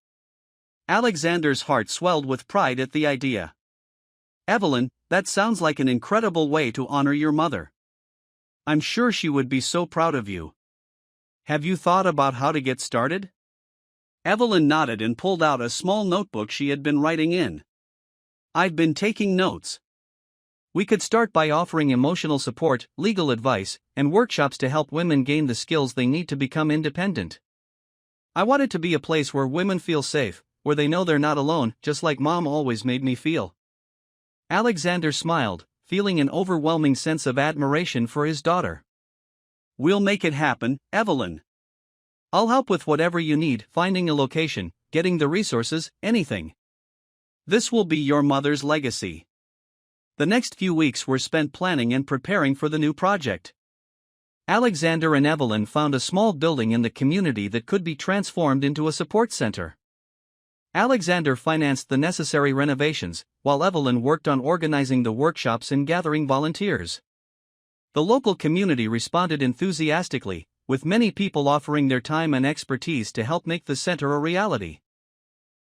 Alexander's heart swelled with pride at the idea. Evelyn, that sounds like an incredible way to honor your mother. I'm sure she would be so proud of you. Have you thought about how to get started? Evelyn nodded and pulled out a small notebook she had been writing in. I've been taking notes. We could start by offering emotional support, legal advice, and workshops to help women gain the skills they need to become independent. I want it to be a place where women feel safe, where they know they're not alone, just like Mom always made me feel. Alexander smiled, feeling an overwhelming sense of admiration for his daughter. We'll make it happen, Evelyn. I'll help with whatever you need, finding a location, getting the resources, anything. This will be your mother's legacy. The next few weeks were spent planning and preparing for the new project. Alexander and Evelyn found a small building in the community that could be transformed into a support center. Alexander financed the necessary renovations, while Evelyn worked on organizing the workshops and gathering volunteers. The local community responded enthusiastically, with many people offering their time and expertise to help make the center a reality.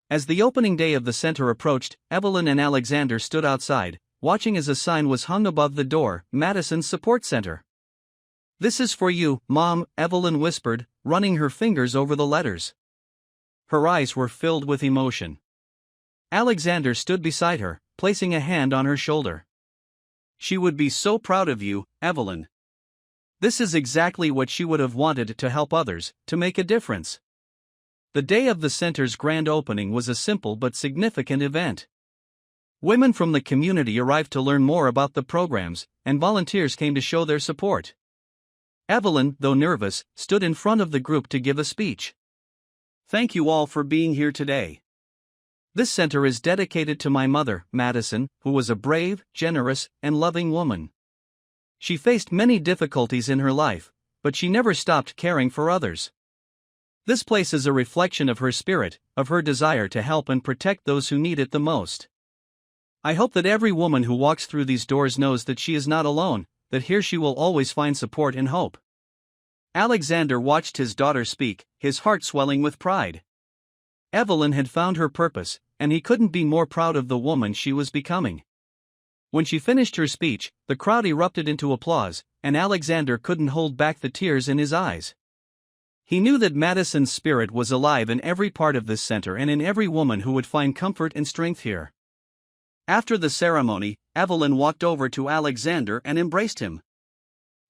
As the opening day of the center approached, Evelyn and Alexander stood outside, watching as a sign was hung above the door, Madison's Support Center. "This is for you, Mom," Evelyn whispered, running her fingers over the letters. Her eyes were filled with emotion. Alexander stood beside her, placing a hand on her shoulder. "She would be so proud of you, Evelyn. This is exactly what she would have wanted, to help others, to make a difference." The day of the center's grand opening was a simple but significant event. Women from the community arrived to learn more about the programs, and volunteers came to show their support. Evelyn, though nervous, stood in front of the group to give a speech. "Thank you all for being here today. This center is dedicated to my mother, Madison, who was a brave, generous, and loving woman. She faced many difficulties in her life, but she never stopped caring for others. This place is a reflection of her spirit, of her desire to help and protect those who need it the most. I hope that every woman who walks through these doors knows that she is not alone, that here she will always find support and hope." Alexander watched his daughter speak, his heart swelling with pride. Evelyn had found her purpose, and he couldn't be more proud of the woman she was becoming. When she finished her speech, the crowd erupted into applause, and Alexander couldn't hold back the tears in his eyes. He knew that Madison's spirit was alive in every part of this center and in every woman who would find comfort and strength here. After the ceremony, Evelyn walked over to Alexander and embraced him.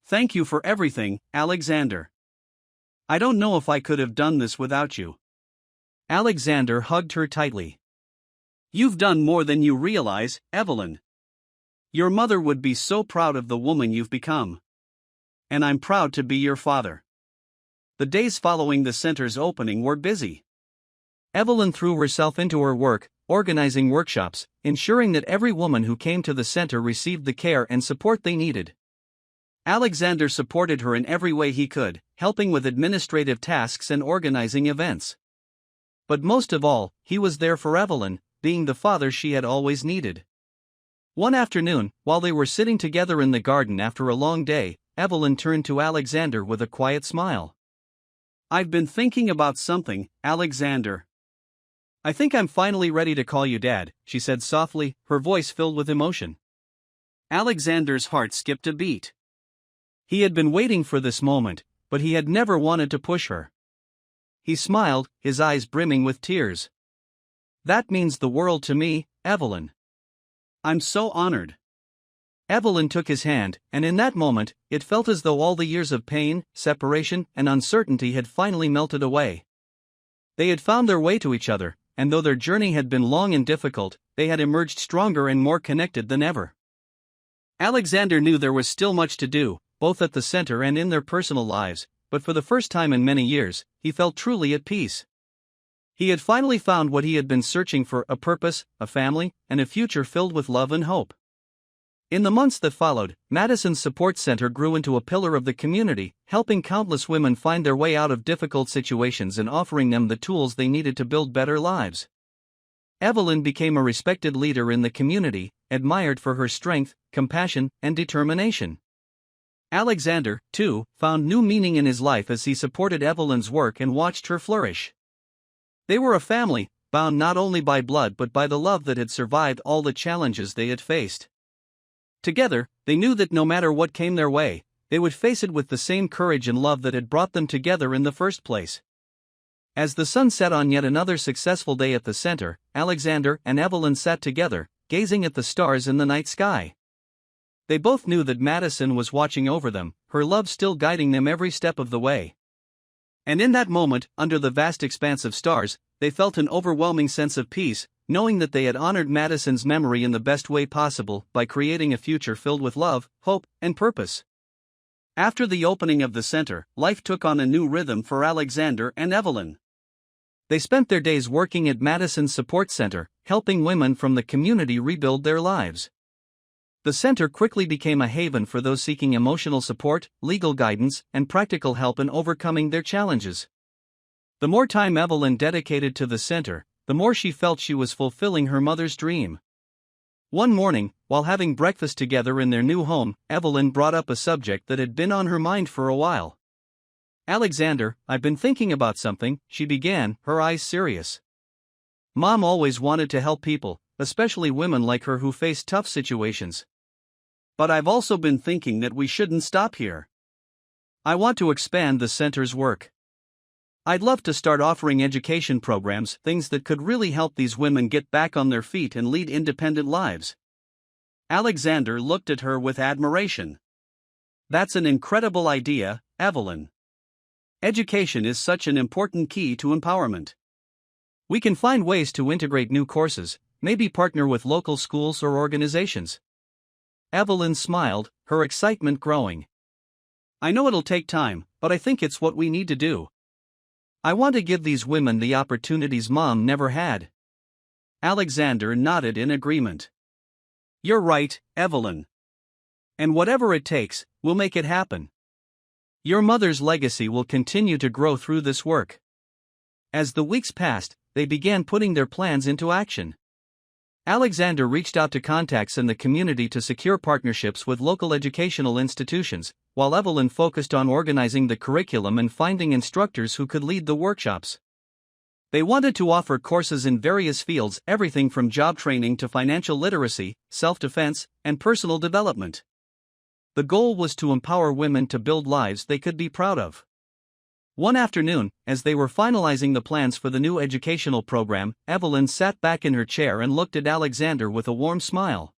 "Thank you for everything, Alexander. I don't know if I could have done this without you." Alexander hugged her tightly. "You've done more than you realize, Evelyn. Your mother would be so proud of the woman you've become. And I'm proud to be your father." The days following the center's opening were busy. Evelyn threw herself into her work, organizing workshops, ensuring that every woman who came to the center received the care and support they needed. Alexander supported her in every way he could, helping with administrative tasks and organizing events. But most of all, he was there for Evelyn, being the father she had always needed. One afternoon, while they were sitting together in the garden after a long day, Evelyn turned to Alexander with a quiet smile. "I've been thinking about something, Alexander. I think I'm finally ready to call you Dad," she said softly, her voice filled with emotion. Alexander's heart skipped a beat. He had been waiting for this moment, but he had never wanted to push her. He smiled, his eyes brimming with tears. "That means the world to me, Evelyn." "I'm so honored." Evelyn took his hand, and in that moment, it felt as though all the years of pain, separation, and uncertainty had finally melted away. They had found their way to each other, and though their journey had been long and difficult, they had emerged stronger and more connected than ever. Alexander knew there was still much to do, both at the center and in their personal lives, but for the first time in many years, he felt truly at peace. He had finally found what he had been searching for: a purpose, a family, and a future filled with love and hope. In the months that followed, Madison's Support Center grew into a pillar of the community, helping countless women find their way out of difficult situations and offering them the tools they needed to build better lives. Evelyn became a respected leader in the community, admired for her strength, compassion, and determination. Alexander, too, found new meaning in his life as he supported Evelyn's work and watched her flourish. They were a family, bound not only by blood but by the love that had survived all the challenges they had faced. Together, they knew that no matter what came their way, they would face it with the same courage and love that had brought them together in the first place. As the sun set on yet another successful day at the center, Alexander and Evelyn sat together, gazing at the stars in the night sky. They both knew that Madison was watching over them, her love still guiding them every step of the way. And in that moment, under the vast expanse of stars, they felt an overwhelming sense of peace, knowing that they had honored Madison's memory in the best way possible by creating a future filled with love, hope, and purpose. After the opening of the center, life took on a new rhythm for Alexander and Evelyn. They spent their days working at Madison's Support Center, helping women from the community rebuild their lives. The center quickly became a haven for those seeking emotional support, legal guidance, and practical help in overcoming their challenges. The more time Evelyn dedicated to the center, the more she felt she was fulfilling her mother's dream. One morning, while having breakfast together in their new home, Evelyn brought up a subject that had been on her mind for a while. "Alexander, I've been thinking about something," she began, her eyes serious. "Mom always wanted to help people, especially women like her who face tough situations. But I've also been thinking that we shouldn't stop here. I want to expand the center's work. I'd love to start offering education programs, things that could really help these women get back on their feet and lead independent lives." Alexander looked at her with admiration. "That's an incredible idea, Evelyn. Education is such an important key to empowerment. We can find ways to integrate new courses, maybe partner with local schools or organizations." Evelyn smiled, her excitement growing. "I know it'll take time, but I think it's what we need to do. I want to give these women the opportunities Mom never had." Alexander nodded in agreement. "You're right, Evelyn. And whatever it takes, we'll make it happen. Your mother's legacy will continue to grow through this work." As the weeks passed, they began putting their plans into action. Alexander reached out to contacts in the community to secure partnerships with local educational institutions, while Evelyn focused on organizing the curriculum and finding instructors who could lead the workshops. They wanted to offer courses in various fields, everything from job training to financial literacy, self-defense, and personal development. The goal was to empower women to build lives they could be proud of. One afternoon, as they were finalizing the plans for the new educational program, Evelyn sat back in her chair and looked at Alexander with a warm smile.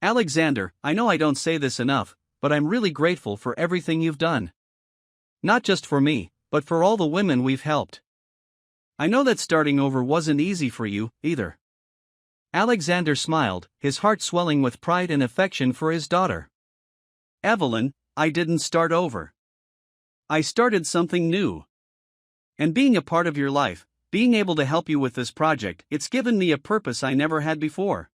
"Alexander, I know I don't say this enough, but I'm really grateful for everything you've done. Not just for me, but for all the women we've helped. I know that starting over wasn't easy for you, either." Alexander smiled, his heart swelling with pride and affection for his daughter. "Evelyn, I didn't start over. I started something new. And being a part of your life, being able to help you with this project, it's given me a purpose I never had before.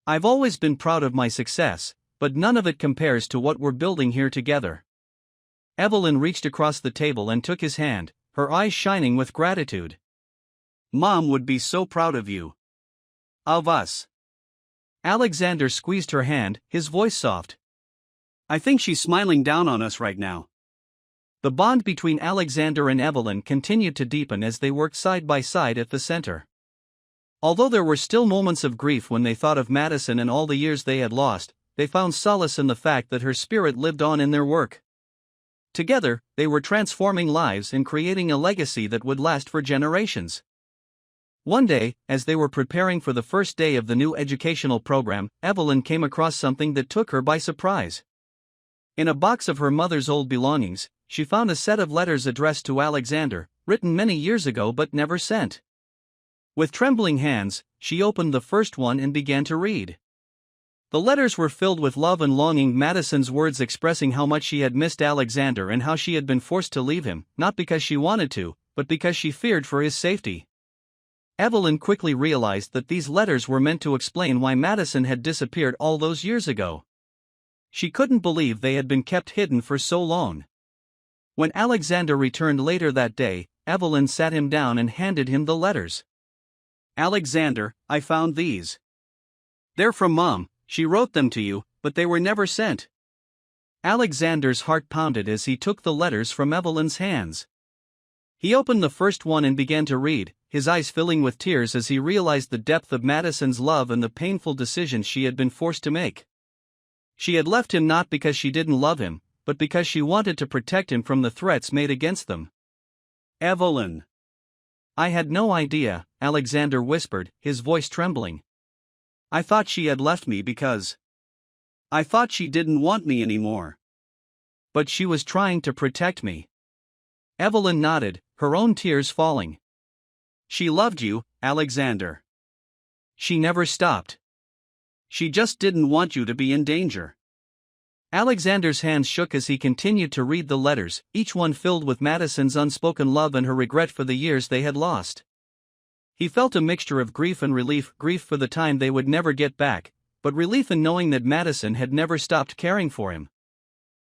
I've always been proud of my success, but none of it compares to what we're building here together." Evelyn reached across the table and took his hand, her eyes shining with gratitude. "Mom would be so proud of you. Of us." Alexander squeezed her hand, his voice soft. "I think she's smiling down on us right now." The bond between Alexander and Evelyn continued to deepen as they worked side by side at the center. Although there were still moments of grief when they thought of Madison and all the years they had lost, they found solace in the fact that her spirit lived on in their work. Together, they were transforming lives and creating a legacy that would last for generations. One day, as they were preparing for the first day of the new educational program, Evelyn came across something that took her by surprise. In a box of her mother's old belongings, she found a set of letters addressed to Alexander, written many years ago but never sent. With trembling hands, she opened the first one and began to read. The letters were filled with love and longing, Madison's words expressing how much she had missed Alexander and how she had been forced to leave him, not because she wanted to, but because she feared for his safety. Evelyn quickly realized that these letters were meant to explain why Madison had disappeared all those years ago. She couldn't believe they had been kept hidden for so long. When Alexander returned later that day, Evelyn sat him down and handed him the letters. "Alexander, I found these. They're from Mom. She wrote them to you, but they were never sent." Alexander's heart pounded as he took the letters from Evelyn's hands. He opened the first one and began to read, his eyes filling with tears as he realized the depth of Madison's love and the painful decisions she had been forced to make. She had left him not because she didn't love him, but because she wanted to protect him from the threats made against them. "Evelyn." "I had no idea," Alexander whispered, his voice trembling. "I thought she had left me because I thought she didn't want me anymore. But she was trying to protect me." Evelyn nodded, her own tears falling. "She loved you, Alexander. She never stopped. She just didn't want you to be in danger." Alexander's hands shook as he continued to read the letters, each one filled with Madison's unspoken love and her regret for the years they had lost. He felt a mixture of grief and relief, grief for the time they would never get back, but relief in knowing that Madison had never stopped caring for him.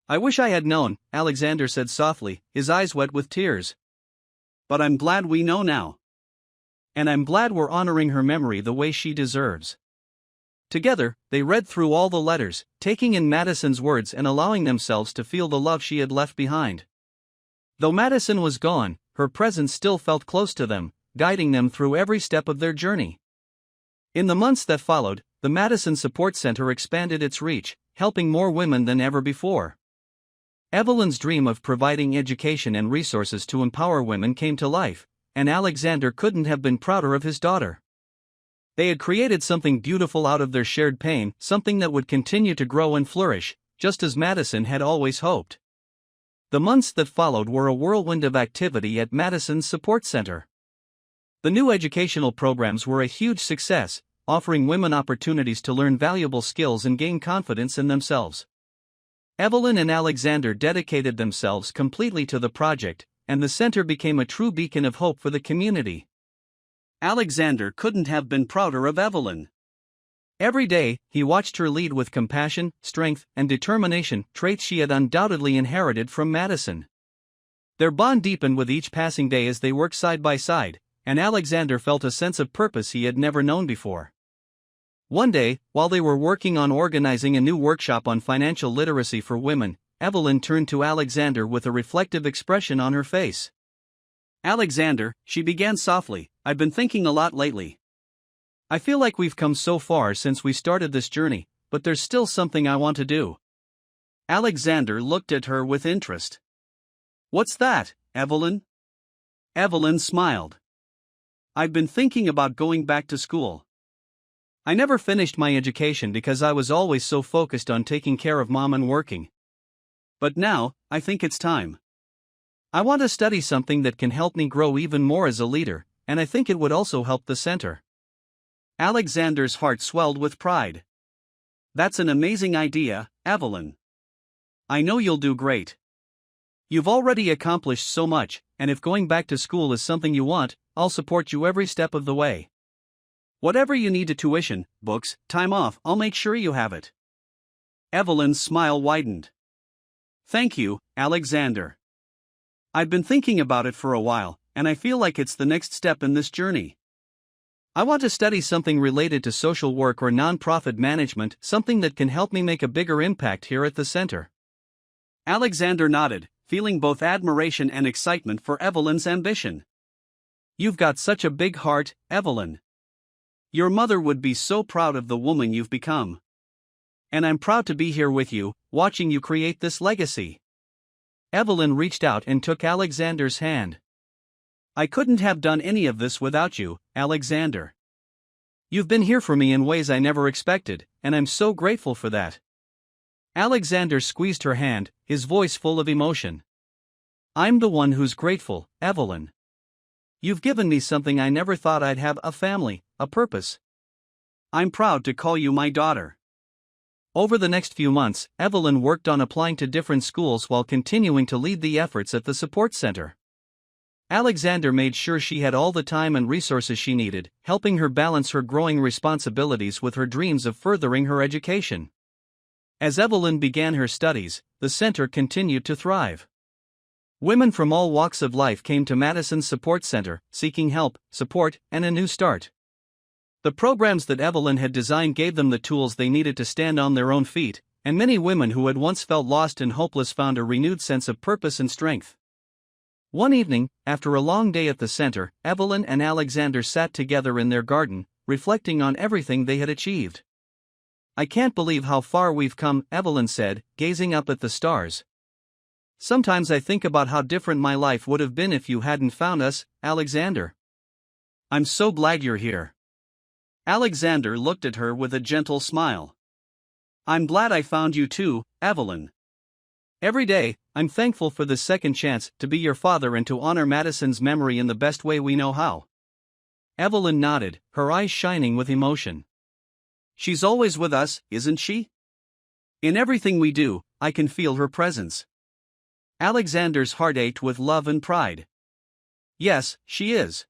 "I wish I had known," Alexander said softly, his eyes wet with tears. "But I'm glad we know now. And I'm glad we're honoring her memory the way she deserves." Together, they read through all the letters, taking in Madison's words and allowing themselves to feel the love she had left behind. Though Madison was gone, her presence still felt close to them, guiding them through every step of their journey. In the months that followed, the Madison Support Center expanded its reach, helping more women than ever before. Evelyn's dream of providing education and resources to empower women came to life, and Alexander couldn't have been prouder of his daughter. They had created something beautiful out of their shared pain, something that would continue to grow and flourish, just as Madison had always hoped. The months that followed were a whirlwind of activity at Madison's Support Center. The new educational programs were a huge success, offering women opportunities to learn valuable skills and gain confidence in themselves. Evelyn and Alexander dedicated themselves completely to the project, and the center became a true beacon of hope for the community. Alexander couldn't have been prouder of Evelyn. Every day, he watched her lead with compassion, strength, and determination, traits she had undoubtedly inherited from Madison. Their bond deepened with each passing day as they worked side by side, and Alexander felt a sense of purpose he had never known before. One day, while they were working on organizing a new workshop on financial literacy for women, Evelyn turned to Alexander with a reflective expression on her face. "Alexander," she began softly, "I've been thinking a lot lately. I feel like we've come so far since we started this journey, but there's still something I want to do." Alexander looked at her with interest. "What's that, Evelyn?" Evelyn smiled. "I've been thinking about going back to school. I never finished my education because I was always so focused on taking care of Mom and working. But now, I think it's time. I want to study something that can help me grow even more as a leader, and I think it would also help the center." Alexander's heart swelled with pride. "That's an amazing idea, Evelyn. I know you'll do great. You've already accomplished so much, and if going back to school is something you want, I'll support you every step of the way. Whatever you need to tuition, books, time off, I'll make sure you have it." Evelyn's smile widened. "Thank you, Alexander. I've been thinking about it for a while, and I feel like it's the next step in this journey. I want to study something related to social work or nonprofit management, something that can help me make a bigger impact here at the center." Alexander nodded, feeling both admiration and excitement for Evelyn's ambition. "You've got such a big heart, Evelyn. Your mother would be so proud of the woman you've become. And I'm proud to be here with you, watching you create this legacy." Evelyn reached out and took Alexander's hand. "I couldn't have done any of this without you, Alexander. You've been here for me in ways I never expected, and I'm so grateful for that." Alexander squeezed her hand, his voice full of emotion. "I'm the one who's grateful, Evelyn. You've given me something I never thought I'd have, a family, a purpose. I'm proud to call you my daughter." Over the next few months, Evelyn worked on applying to different schools while continuing to lead the efforts at the support center. Alexander made sure she had all the time and resources she needed, helping her balance her growing responsibilities with her dreams of furthering her education. As Evelyn began her studies, the center continued to thrive. Women from all walks of life came to Madison's Support Center, seeking help, support, and a new start. The programs that Evelyn had designed gave them the tools they needed to stand on their own feet, and many women who had once felt lost and hopeless found a renewed sense of purpose and strength. One evening, after a long day at the center, Evelyn and Alexander sat together in their garden, reflecting on everything they had achieved. "I can't believe how far we've come," Evelyn said, gazing up at the stars. "Sometimes I think about how different my life would have been if you hadn't found us, Alexander. I'm so glad you're here." Alexander looked at her with a gentle smile. "I'm glad I found you too, Evelyn. Every day, I'm thankful for the second chance to be your father and to honor Madison's memory in the best way we know how." Evelyn nodded, her eyes shining with emotion. "She's always with us, isn't she? In everything we do, I can feel her presence." Alexander's heart ached with love and pride. "Yes, she is.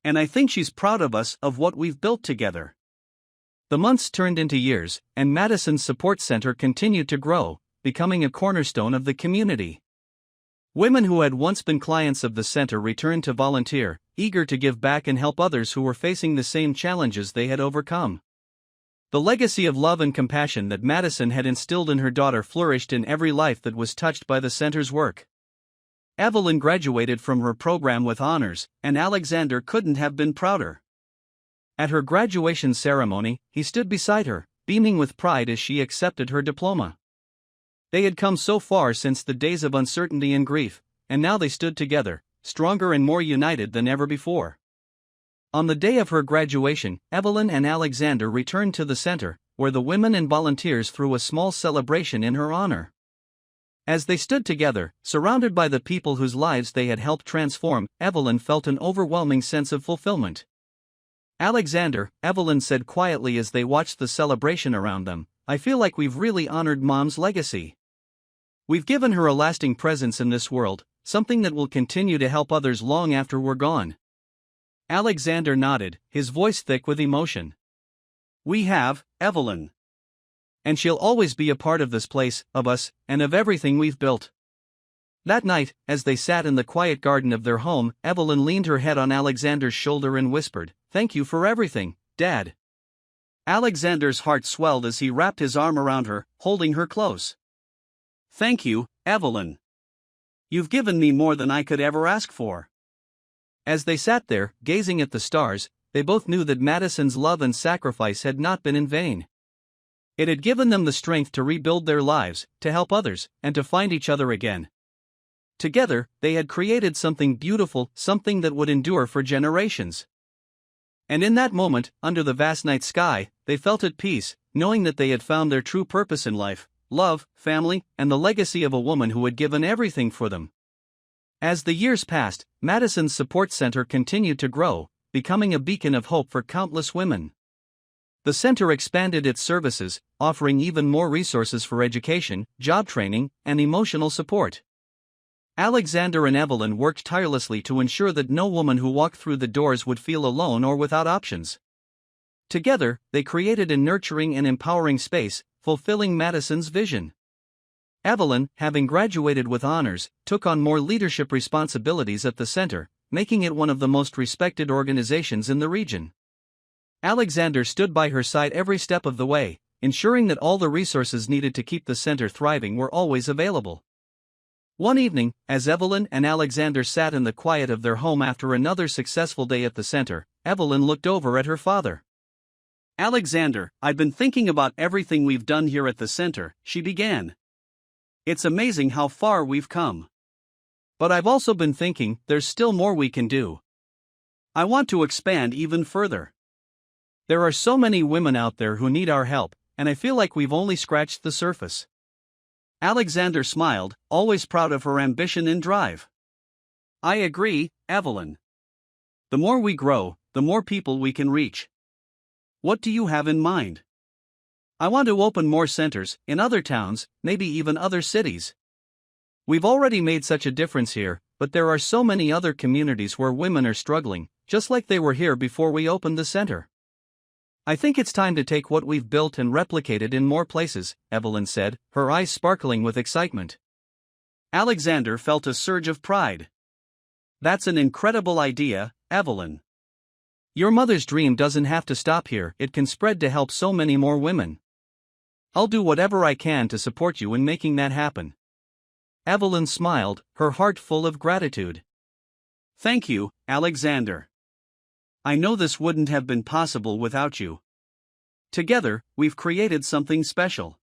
And I think she's proud of us, of what we've built together. The months turned into years, and Madison's support center continued to grow, becoming a cornerstone of the community. Women who had once been clients of the center returned to volunteer, eager to give back and help others who were facing the same challenges they had overcome. The legacy of love and compassion that Madison had instilled in her daughter flourished in every life that was touched by the center's work. Evelyn graduated from her program with honors, and Alexander couldn't have been prouder. At her graduation ceremony, he stood beside her, beaming with pride as she accepted her diploma. They had come so far since the days of uncertainty and grief, and now they stood together, stronger and more united than ever before. On the day of her graduation, Evelyn and Alexander returned to the center, where the women and volunteers threw a small celebration in her honor. As they stood together, surrounded by the people whose lives they had helped transform, Evelyn felt an overwhelming sense of fulfillment. "Alexander," Evelyn said quietly as they watched the celebration around them, "I feel like we've really honored Mom's legacy. We've given her a lasting presence in this world, something that will continue to help others long after we're gone." Alexander nodded, his voice thick with emotion. "We have, Evelyn. And she'll always be a part of this place, of us, and of everything we've built." That night, as they sat in the quiet garden of their home, Evelyn leaned her head on Alexander's shoulder and whispered, "Thank you for everything, Dad." Alexander's heart swelled as he wrapped his arm around her, holding her close. "Thank you, Evelyn. You've given me more than I could ever ask for." As they sat there, gazing at the stars, they both knew that Madison's love and sacrifice had not been in vain. It had given them the strength to rebuild their lives, to help others, and to find each other again. Together, they had created something beautiful, something that would endure for generations. And in that moment, under the vast night sky, they felt at peace, knowing that they had found their true purpose in life: love, family, and the legacy of a woman who had given everything for them. As the years passed, Madison's support center continued to grow, becoming a beacon of hope for countless women. The center expanded its services, offering even more resources for education, job training, and emotional support. Alexander and Evelyn worked tirelessly to ensure that no woman who walked through the doors would feel alone or without options. Together, they created a nurturing and empowering space, fulfilling Madison's vision. Evelyn, having graduated with honors, took on more leadership responsibilities at the center, making it one of the most respected organizations in the region. Alexander stood by her side every step of the way, ensuring that all the resources needed to keep the center thriving were always available. One evening, as Evelyn and Alexander sat in the quiet of their home after another successful day at the center, Evelyn looked over at her father. "Alexander, I've been thinking about everything we've done here at the center," she began. "It's amazing how far we've come. But I've also been thinking, there's still more we can do. I want to expand even further. There are so many women out there who need our help, and I feel like we've only scratched the surface." Alexander smiled, always proud of her ambition and drive. "I agree, Evelyn. The more we grow, the more people we can reach. What do you have in mind?" "I want to open more centers, in other towns, maybe even other cities. We've already made such a difference here, but there are so many other communities where women are struggling, just like they were here before we opened the center. I think it's time to take what we've built and replicate it in more places," Evelyn said, her eyes sparkling with excitement. Alexander felt a surge of pride. "That's an incredible idea, Evelyn. Your mother's dream doesn't have to stop here, it can spread to help so many more women. I'll do whatever I can to support you in making that happen." Evelyn smiled, her heart full of gratitude. "Thank you, Alexander. I know this wouldn't have been possible without you. Together, we've created something special."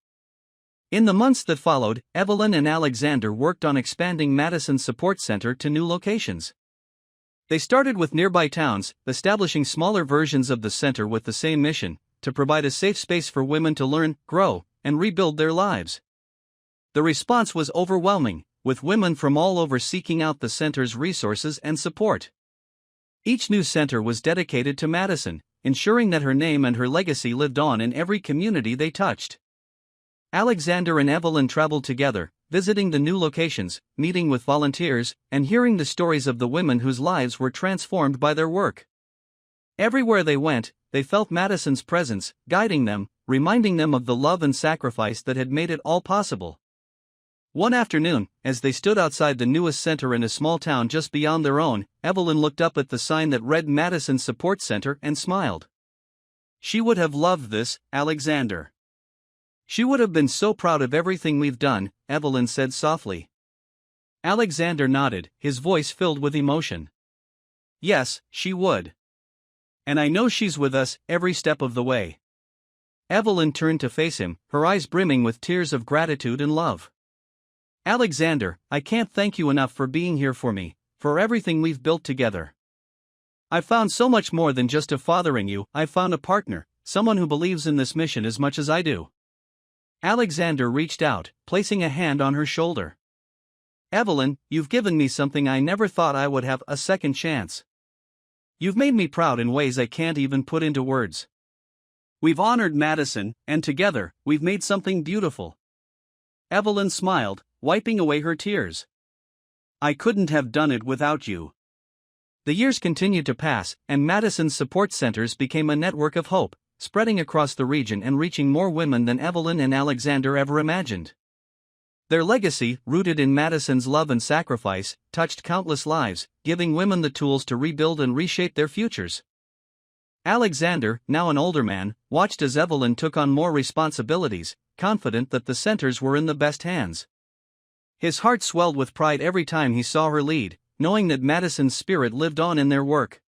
In the months that followed, Evelyn and Alexander worked on expanding Madison's support center to new locations. They started with nearby towns, establishing smaller versions of the center with the same mission: to provide a safe space for women to learn, grow, and rebuild their lives. The response was overwhelming, with women from all over seeking out the center's resources and support. Each new center was dedicated to Madison, ensuring that her name and her legacy lived on in every community they touched. Alexander and Evelyn traveled together, visiting the new locations, meeting with volunteers, and hearing the stories of the women whose lives were transformed by their work. Everywhere they went, they felt Madison's presence, guiding them, reminding them of the love and sacrifice that had made it all possible. One afternoon, as they stood outside the newest center in a small town just beyond their own, Evelyn looked up at the sign that read Madison Support Center and smiled. She would have loved this, Alexander. She would have been so proud of everything we've done, Evelyn said softly. Alexander nodded, his voice filled with emotion. Yes, she would. And I know she's with us every step of the way. Evelyn turned to face him, her eyes brimming with tears of gratitude and love. Alexander, I can't thank you enough for being here for me, for everything we've built together. I've found so much more than just a father in you. I've found a partner, someone who believes in this mission as much as I do. Alexander reached out, placing a hand on her shoulder. Evelyn, you've given me something I never thought I would have, a second chance. You've made me proud in ways I can't even put into words. We've honored Madison, and together, we've made something beautiful. Evelyn smiled, wiping away her tears. I couldn't have done it without you. The years continued to pass, and Madison's support centers became a network of hope, spreading across the region and reaching more women than Evelyn and Alexander ever imagined. Their legacy, rooted in Madison's love and sacrifice, touched countless lives, giving women the tools to rebuild and reshape their futures. Alexander, now an older man, watched as Evelyn took on more responsibilities, confident that the centers were in the best hands. His heart swelled with pride every time he saw her lead, knowing that Madison's spirit lived on in their work.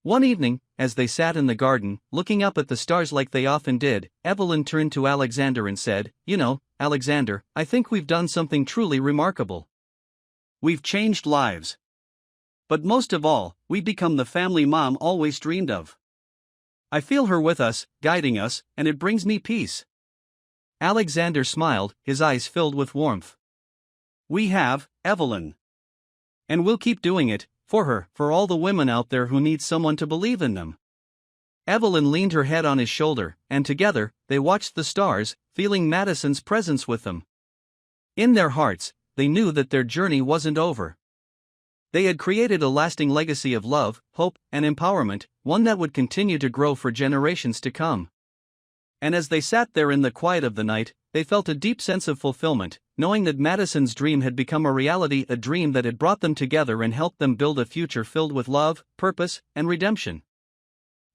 One evening, as they sat in the garden, looking up at the stars like they often did, Evelyn turned to Alexander and said, You know, Alexander, I think we've done something truly remarkable. We've changed lives. But most of all, we've become the family Mom always dreamed of. I feel her with us, guiding us, and it brings me peace. Alexander smiled, his eyes filled with warmth. We have, Evelyn. And we'll keep doing it, for her, for all the women out there who need someone to believe in them. Evelyn leaned her head on his shoulder, and together, they watched the stars, feeling Madison's presence with them. In their hearts, they knew that their journey wasn't over. They had created a lasting legacy of love, hope, and empowerment, one that would continue to grow for generations to come. And as they sat there in the quiet of the night, they felt a deep sense of fulfillment, knowing that Madison's dream had become a reality, a dream that had brought them together and helped them build a future filled with love, purpose, and redemption.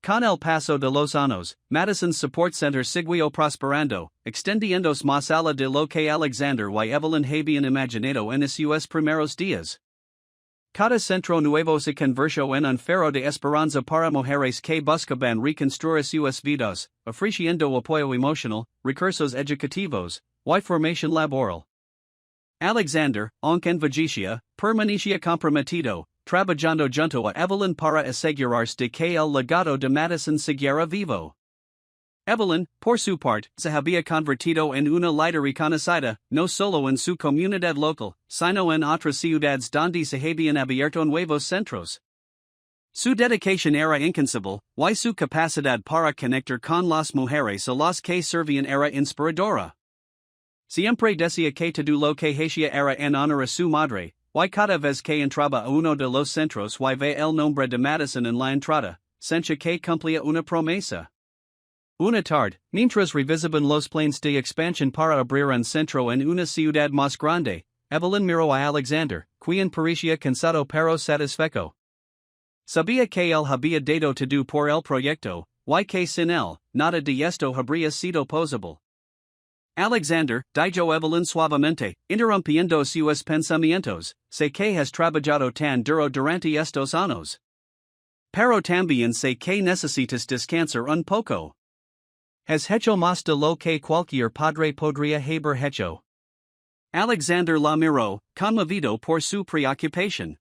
Con El Paso de los Anos, Madison's Support Center siguió prosperando, extendiéndose más allá de lo que Alexander y Evelyn habían imaginado en sus primeros días. Cada centro nuevo se convirtió en un faro de esperanza para mujeres que buscaban reconstruir sus vidas, ofreciendo apoyo emocional, recursos educativos, y formación laboral. Alexander, aunque en Vigicia, permanecía comprometido, trabajando junto a Evelyn para asegurarse de que el legado de Madison siguiera vivo. Evelyn, por su parte, se había convertido en una líder reconocida, no solo en su comunidad local, sino en otras ciudades donde se habían abierto nuevos centros. Su dedicación era incansable, y su capacidad para conectar con las mujeres a las que servían era inspiradora. Siempre decía que todo lo que hacía era en honor a su madre, y cada vez que entraba a uno de los centros y ve el nombre de Madison en la entrada, sentía que cumplía una promesa. Una tarde, mientras revisaban los planes de expansión para abrir un centro en una ciudad más grande, Evelyn miró a Alexander, quien parecía cansado pero satisfecho. Sabía que él había dado todo por el proyecto, y que sin él, nada de esto habría sido posible. Alexander, dijo Evelyn suavemente, interrumpiendo sus pensamientos, sé que has trabajado tan duro durante estos años. Pero también sé que necesitas descansar un poco. Has hecho más de lo que cualquier padre podría haber hecho. Alexander la miró, conmovido por su preocupación.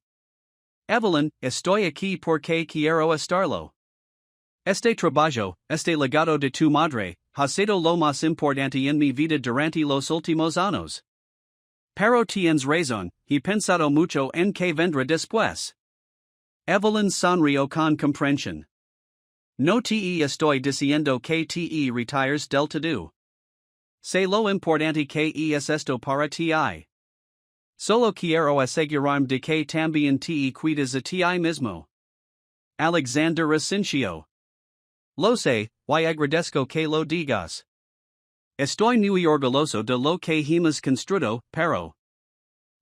Evelyn, estoy aquí porque quiero estarlo. Este trabajo, este legado de tu madre, ha sido lo más importante en mi vida durante los últimos años. Pero tienes razón, he pensado mucho en que vendrá después. Evelyn sonrió con comprensión. No te estoy diciendo que te retires del todo. Sé lo importante que es esto para ti. Solo quiero asegurarme de que también te cuidas a ti mismo. Alexander Asensio. Lo sé, y agradezco que lo digas. Estoy muy orgulloso de lo que hemos construido, pero.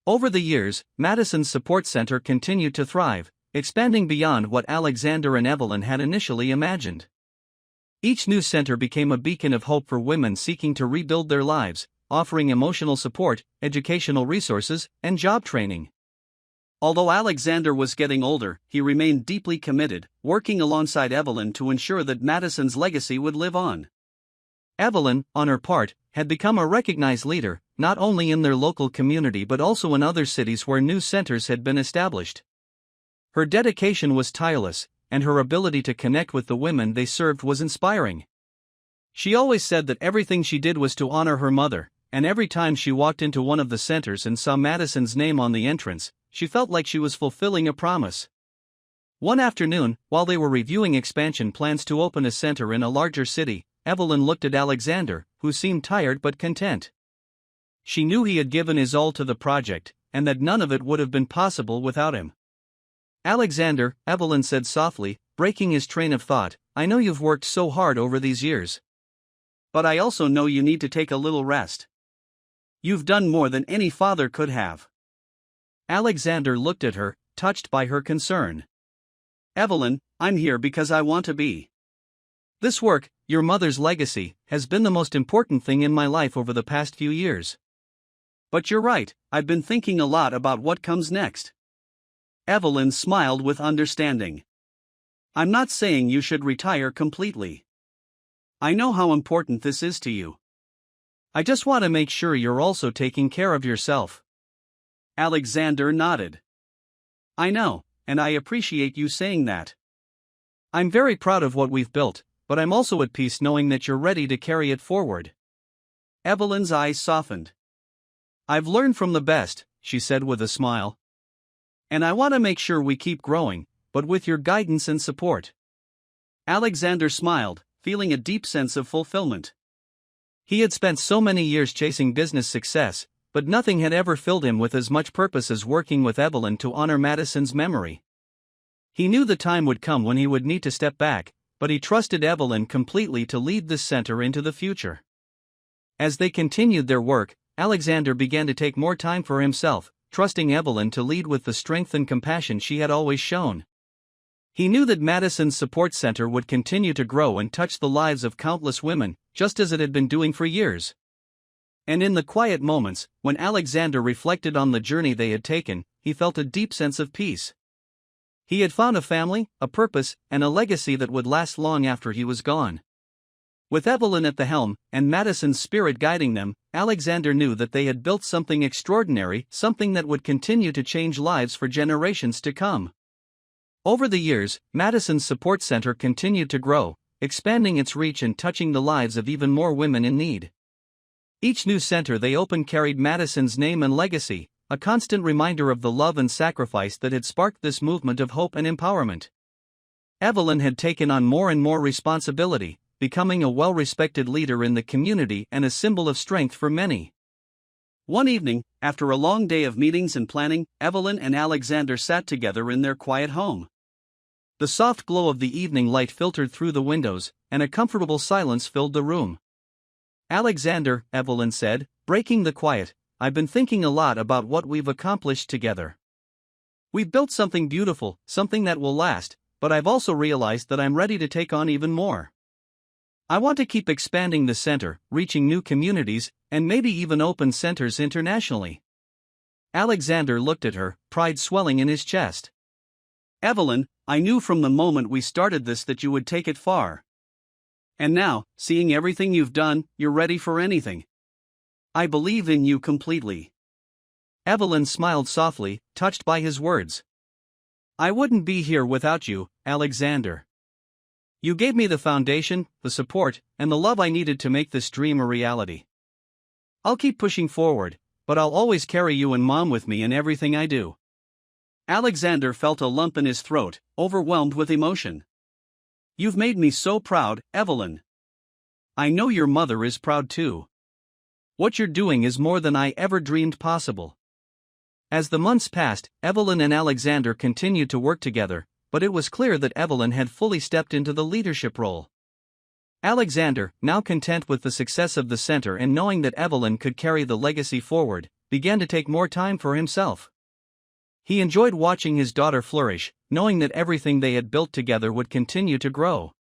Over the years, Madison's support center continued to thrive, expanding beyond what Alexander and Evelyn had initially imagined. Each new center became a beacon of hope for women seeking to rebuild their lives, offering emotional support, educational resources, and job training. Although Alexander was getting older, he remained deeply committed, working alongside Evelyn to ensure that Madison's legacy would live on. Evelyn, on her part, had become a recognized leader, not only in their local community but also in other cities where new centers had been established. Her dedication was tireless, and her ability to connect with the women they served was inspiring. She always said that everything she did was to honor her mother, and every time she walked into one of the centers and saw Madison's name on the entrance, she felt like she was fulfilling a promise. One afternoon, while they were reviewing expansion plans to open a center in a larger city, Evelyn looked at Alexander, who seemed tired but content. She knew he had given his all to the project, and that none of it would have been possible without him. Alexander, Evelyn said softly, breaking his train of thought, I know you've worked so hard over these years. But I also know you need to take a little rest. You've done more than any father could have. Alexander looked at her, touched by her concern. Evelyn, I'm here because I want to be. This work, your mother's legacy, has been the most important thing in my life over the past few years. But you're right, I've been thinking a lot about what comes next. Evelyn smiled with understanding. I'm not saying you should retire completely. I know how important this is to you. I just want to make sure you're also taking care of yourself. Alexander nodded. I know, and I appreciate you saying that. I'm very proud of what we've built, but I'm also at peace knowing that you're ready to carry it forward. Evelyn's eyes softened. I've learned from the best, she said with a smile. And I want to make sure we keep growing, but with your guidance and support. Alexander smiled, feeling a deep sense of fulfillment. He had spent so many years chasing business success, but nothing had ever filled him with as much purpose as working with Evelyn to honor Madison's memory. He knew the time would come when he would need to step back, but he trusted Evelyn completely to lead this center into the future. As they continued their work, Alexander began to take more time for himself, trusting Evelyn to lead with the strength and compassion she had always shown. He knew that Madison's support center would continue to grow and touch the lives of countless women, just as it had been doing for years. And in the quiet moments, when Alexander reflected on the journey they had taken, he felt a deep sense of peace. He had found a family, a purpose, and a legacy that would last long after he was gone. With Evelyn at the helm, and Madison's spirit guiding them, Alexander knew that they had built something extraordinary, something that would continue to change lives for generations to come. Over the years, Madison's support center continued to grow, expanding its reach and touching the lives of even more women in need. Each new center they opened carried Madison's name and legacy, a constant reminder of the love and sacrifice that had sparked this movement of hope and empowerment. Evelyn had taken on more and more responsibility, becoming a well-respected leader in the community and a symbol of strength for many. One evening, after a long day of meetings and planning, Evelyn and Alexander sat together in their quiet home. The soft glow of the evening light filtered through the windows, and a comfortable silence filled the room. Alexander, Evelyn said, breaking the quiet, I've been thinking a lot about what we've accomplished together. We've built something beautiful, something that will last, but I've also realized that I'm ready to take on even more. I want to keep expanding the center, reaching new communities, and maybe even open centers internationally. Alexander looked at her, pride swelling in his chest. Evelyn, I knew from the moment we started this that you would take it far. And now, seeing everything you've done, you're ready for anything. I believe in you completely. Evelyn smiled softly, touched by his words. I wouldn't be here without you, Alexander. You gave me the foundation, the support, and the love I needed to make this dream a reality. I'll keep pushing forward, but I'll always carry you and Mom with me in everything I do. Alexander felt a lump in his throat, overwhelmed with emotion. You've made me so proud, Evelyn. I know your mother is proud too. What you're doing is more than I ever dreamed possible. As the months passed, Evelyn and Alexander continued to work together, but it was clear that Evelyn had fully stepped into the leadership role. Alexander, now content with the success of the center and knowing that Evelyn could carry the legacy forward, began to take more time for himself. He enjoyed watching his daughter flourish, knowing that everything they had built together would continue to grow.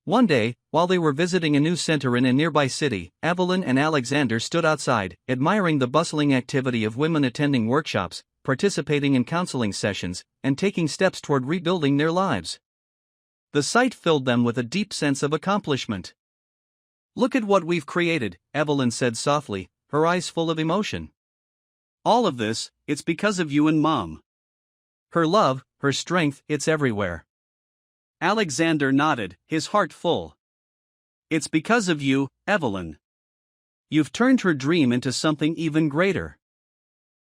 One day, while they were visiting a new center in a nearby city, Evelyn and Alexander stood outside, admiring the bustling activity of women attending workshops, participating in counseling sessions, and taking steps toward rebuilding their lives. The sight filled them with a deep sense of accomplishment. "Look at what we've created," Evelyn said softly, her eyes full of emotion. "All of this, it's because of you and Mom." "Her love, her strength, it's everywhere." Alexander nodded, his heart full. "It's because of you, Evelyn. You've turned her dream into something even greater.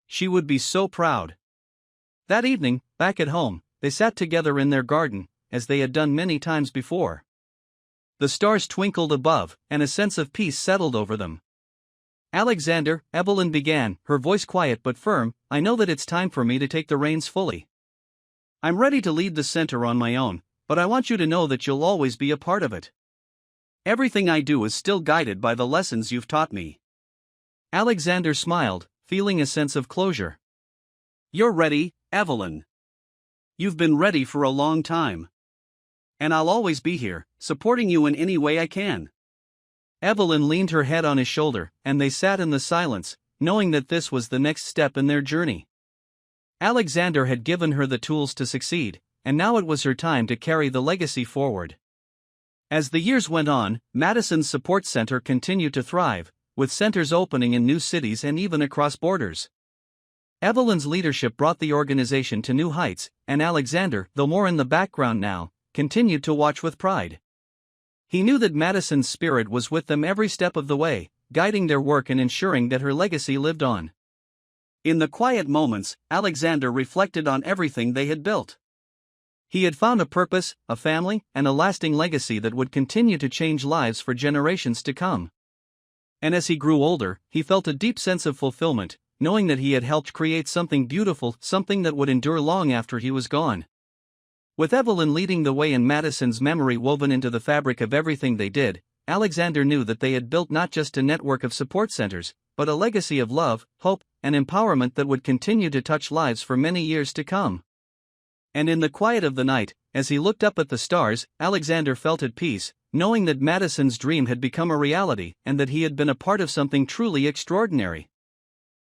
She would be so proud." That evening, back at home, they sat together in their garden, as they had done many times before. The stars twinkled above, and a sense of peace settled over them. "Alexander," Evelyn began, her voice quiet but firm, "I know that it's time for me to take the reins fully. I'm ready to lead the center on my own, but I want you to know that you'll always be a part of it. Everything I do is still guided by the lessons you've taught me." Alexander smiled, feeling a sense of closure. "You're ready, Evelyn. You've been ready for a long time. And I'll always be here, supporting you in any way I can." Evelyn leaned her head on his shoulder, and they sat in the silence, knowing that this was the next step in their journey. Alexander had given her the tools to succeed, and now it was her time to carry the legacy forward. As the years went on, Madison's support center continued to thrive, with centers opening in new cities and even across borders. Evelyn's leadership brought the organization to new heights, and Alexander, though more in the background now, continued to watch with pride. He knew that Madison's spirit was with them every step of the way, guiding their work and ensuring that her legacy lived on. In the quiet moments, Alexander reflected on everything they had built. He had found a purpose, a family, and a lasting legacy that would continue to change lives for generations to come. And as he grew older, he felt a deep sense of fulfillment, knowing that he had helped create something beautiful, something that would endure long after he was gone. With Evelyn leading the way and Madison's memory woven into the fabric of everything they did, Alexander knew that they had built not just a network of support centers, but a legacy of love, hope, and empowerment that would continue to touch lives for many years to come. And in the quiet of the night, as he looked up at the stars, Alexander felt at peace, knowing that Madison's dream had become a reality and that he had been a part of something truly extraordinary.